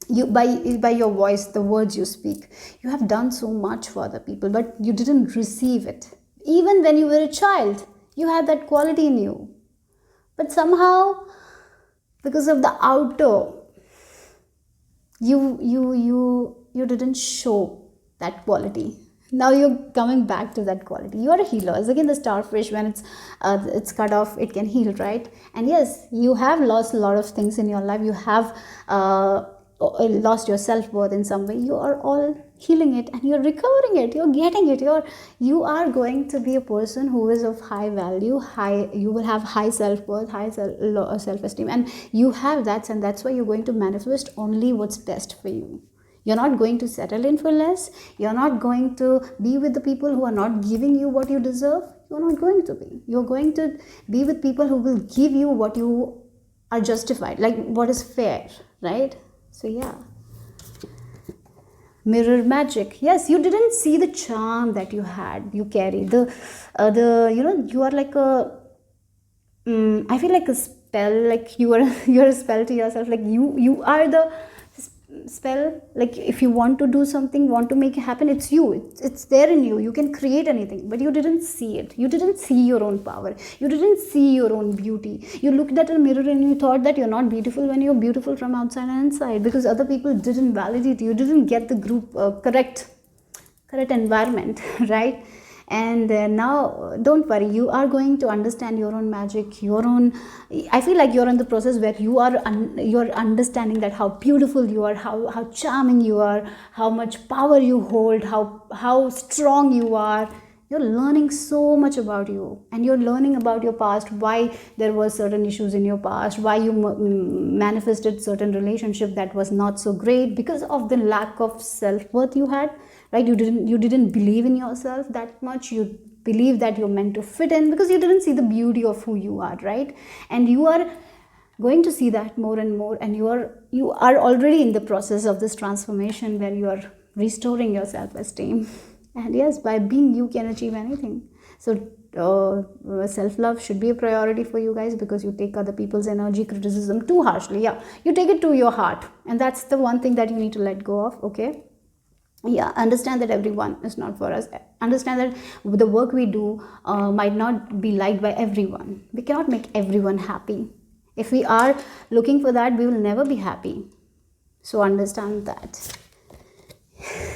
S1: You by your voice, the words you speak. You have done so much for other people, but you didn't receive it. Even when you were a child, you had that quality in you. But somehow, because of the outer, you didn't show that quality. Now you're coming back to that quality. You are a healer. As again, the starfish, when it's cut off, it can heal, right? And yes, you have lost a lot of things in your life. You have lost your self-worth in some way. You are all healing it, and you're recovering it. You're getting it. You are going to be a person who is of high value. You will have high self-worth, high self-esteem, and you have that, and that's why you're going to manifest only what's best for you. You're not going to settle in for less. You're not going to be with the people who are not giving you what you deserve. You're not going to be. You're going to be with people who will give you what you are justified, like what is fair, right? So yeah. Mirror magic. Yes, you didn't see the charm that you carry. You are like I feel like a spell, like you're a spell to yourself. Like you are the spell. Like if you want to do something, want to make it happen, it's you. It's there in you. You can create anything, but you didn't see it. You didn't see your own power. You didn't see your own beauty. You looked at a mirror and you thought that you're not beautiful when you're beautiful from outside and inside, because other people didn't validate you. You didn't get the group correct environment, right? And now don't worry, you are going to understand your own magic, your own. I feel like you're in the process where you're understanding that how beautiful you are, how charming you are, how much power you hold, how strong you are. You're learning so much about you, and you're learning about your past, why there were certain issues in your past, why you manifested certain relationship that was not so great because of the lack of self-worth you had, right? You didn't believe in yourself that much. You believe that you're meant to fit in because you didn't see the beauty of who you are, right? And you are going to see that more and more, and you are already in the process of this transformation where you are restoring your self-esteem. And yes, by being you can achieve anything. So self-love should be a priority for you guys, because you take other people's energy, criticism too harshly. Yeah, you take it to your heart, and that's the one thing that you need to let go of. Okay, yeah, understand that everyone is not for us. Understand that the work we do might not be liked by everyone. We cannot make everyone happy. If we are looking for that, we will never be happy. So understand that.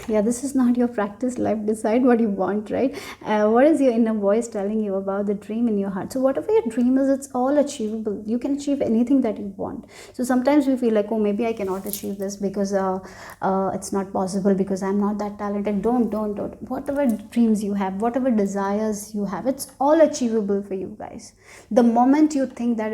S1: Yeah, this is not your practice life. Decide what you want, right? What is your inner voice telling you about the dream in your heart? So whatever your dream is, it's all achievable. You can achieve anything that you want. So sometimes we feel like, oh, maybe I cannot achieve this because it's not possible, because I'm not that talented. Don't. Whatever dreams you have, whatever desires you have, it's all achievable for you guys. The moment you think that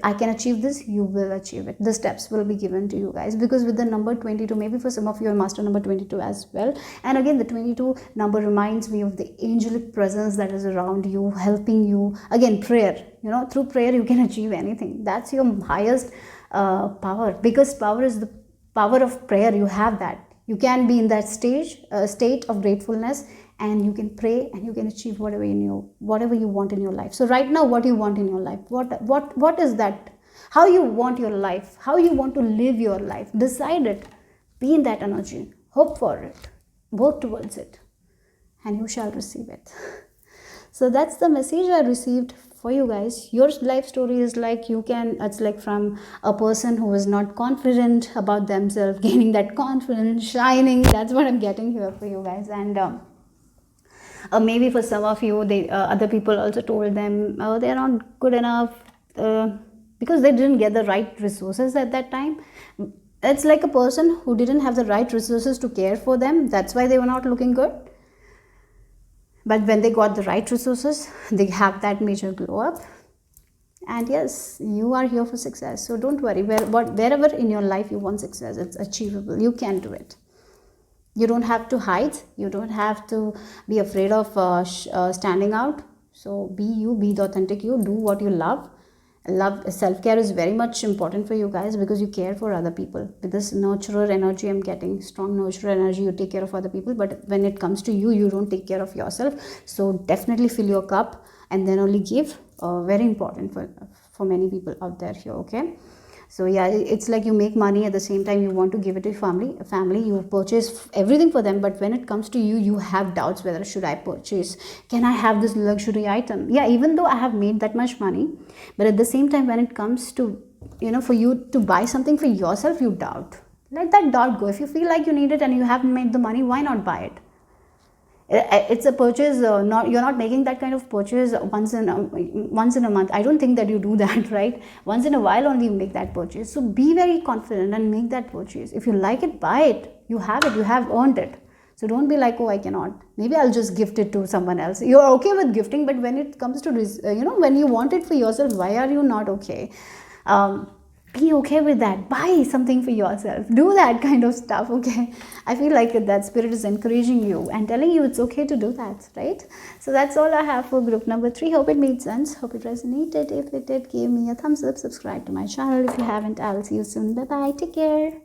S1: I can achieve this, you will achieve it. The steps will be given to you guys, because with the number 22, maybe for some of you, master number 22 as well. And again, the 22 number reminds me of the angelic presence that is around you, helping you. Again, prayer, through prayer you can achieve anything. That's your highest power. Biggest power is the power of prayer. You have that. You can be in that state of gratefulness, and you can pray, and you can achieve whatever you want in your life. So right now, what you want in your life, what is that? How you want your life, how you want to live your life, decide it. Be in that energy. Hope for it, work towards it, and you shall receive it. So that's the message I received for you guys. Your life story is like, it's like from a person who is not confident about themselves, gaining that confidence, shining. That's what I'm getting here for you guys. And maybe for some of you, other people also told them they're not good enough because they didn't get the right resources at that time. It's like a person who didn't have the right resources to care for them. That's why they were not looking good. But when they got the right resources, they have that major glow up. And yes, you are here for success. So don't worry. Wherever in your life you want success, it's achievable. You can do it. You don't have to hide. You don't have to be afraid of standing out. So be you, be the authentic you, do what you love. Self-care is very much important for you guys, because you care for other people. With this nurturer energy I'm getting, strong nurturer energy, you take care of other people, but when it comes to you, you don't take care of yourself. So definitely fill your cup and then only give. Very important for many people out there here. Okay, so yeah, it's like you make money, at the same time you want to give it to family. You purchase everything for them, but when it comes to you, you have doubts whether should I purchase, can I have this luxury item. Yeah, even though I have made that much money, but at the same time, when it comes to for you to buy something for yourself, you doubt. Let that doubt go. If you feel like you need it and you haven't made the money, why not buy it? It's a purchase. You're not making that kind of purchase once in a month. I don't think that you do that, right? Once in a while only you make that purchase. So be very confident and make that purchase. If you like it, buy it. You have it. You have earned it. So don't be like, oh, I cannot. Maybe I'll just gift it to someone else. You're okay with gifting, but when it comes to when you want it for yourself, why are you not okay? Be okay with that. Buy something for yourself. Do that kind of stuff, okay? I feel like that spirit is encouraging you and telling you it's okay to do that, right? So that's all I have for group number 3. Hope it made sense. Hope it resonated. If it did, give me a thumbs up. Subscribe to my channel if you haven't. I'll see you soon. Bye-bye. Take care.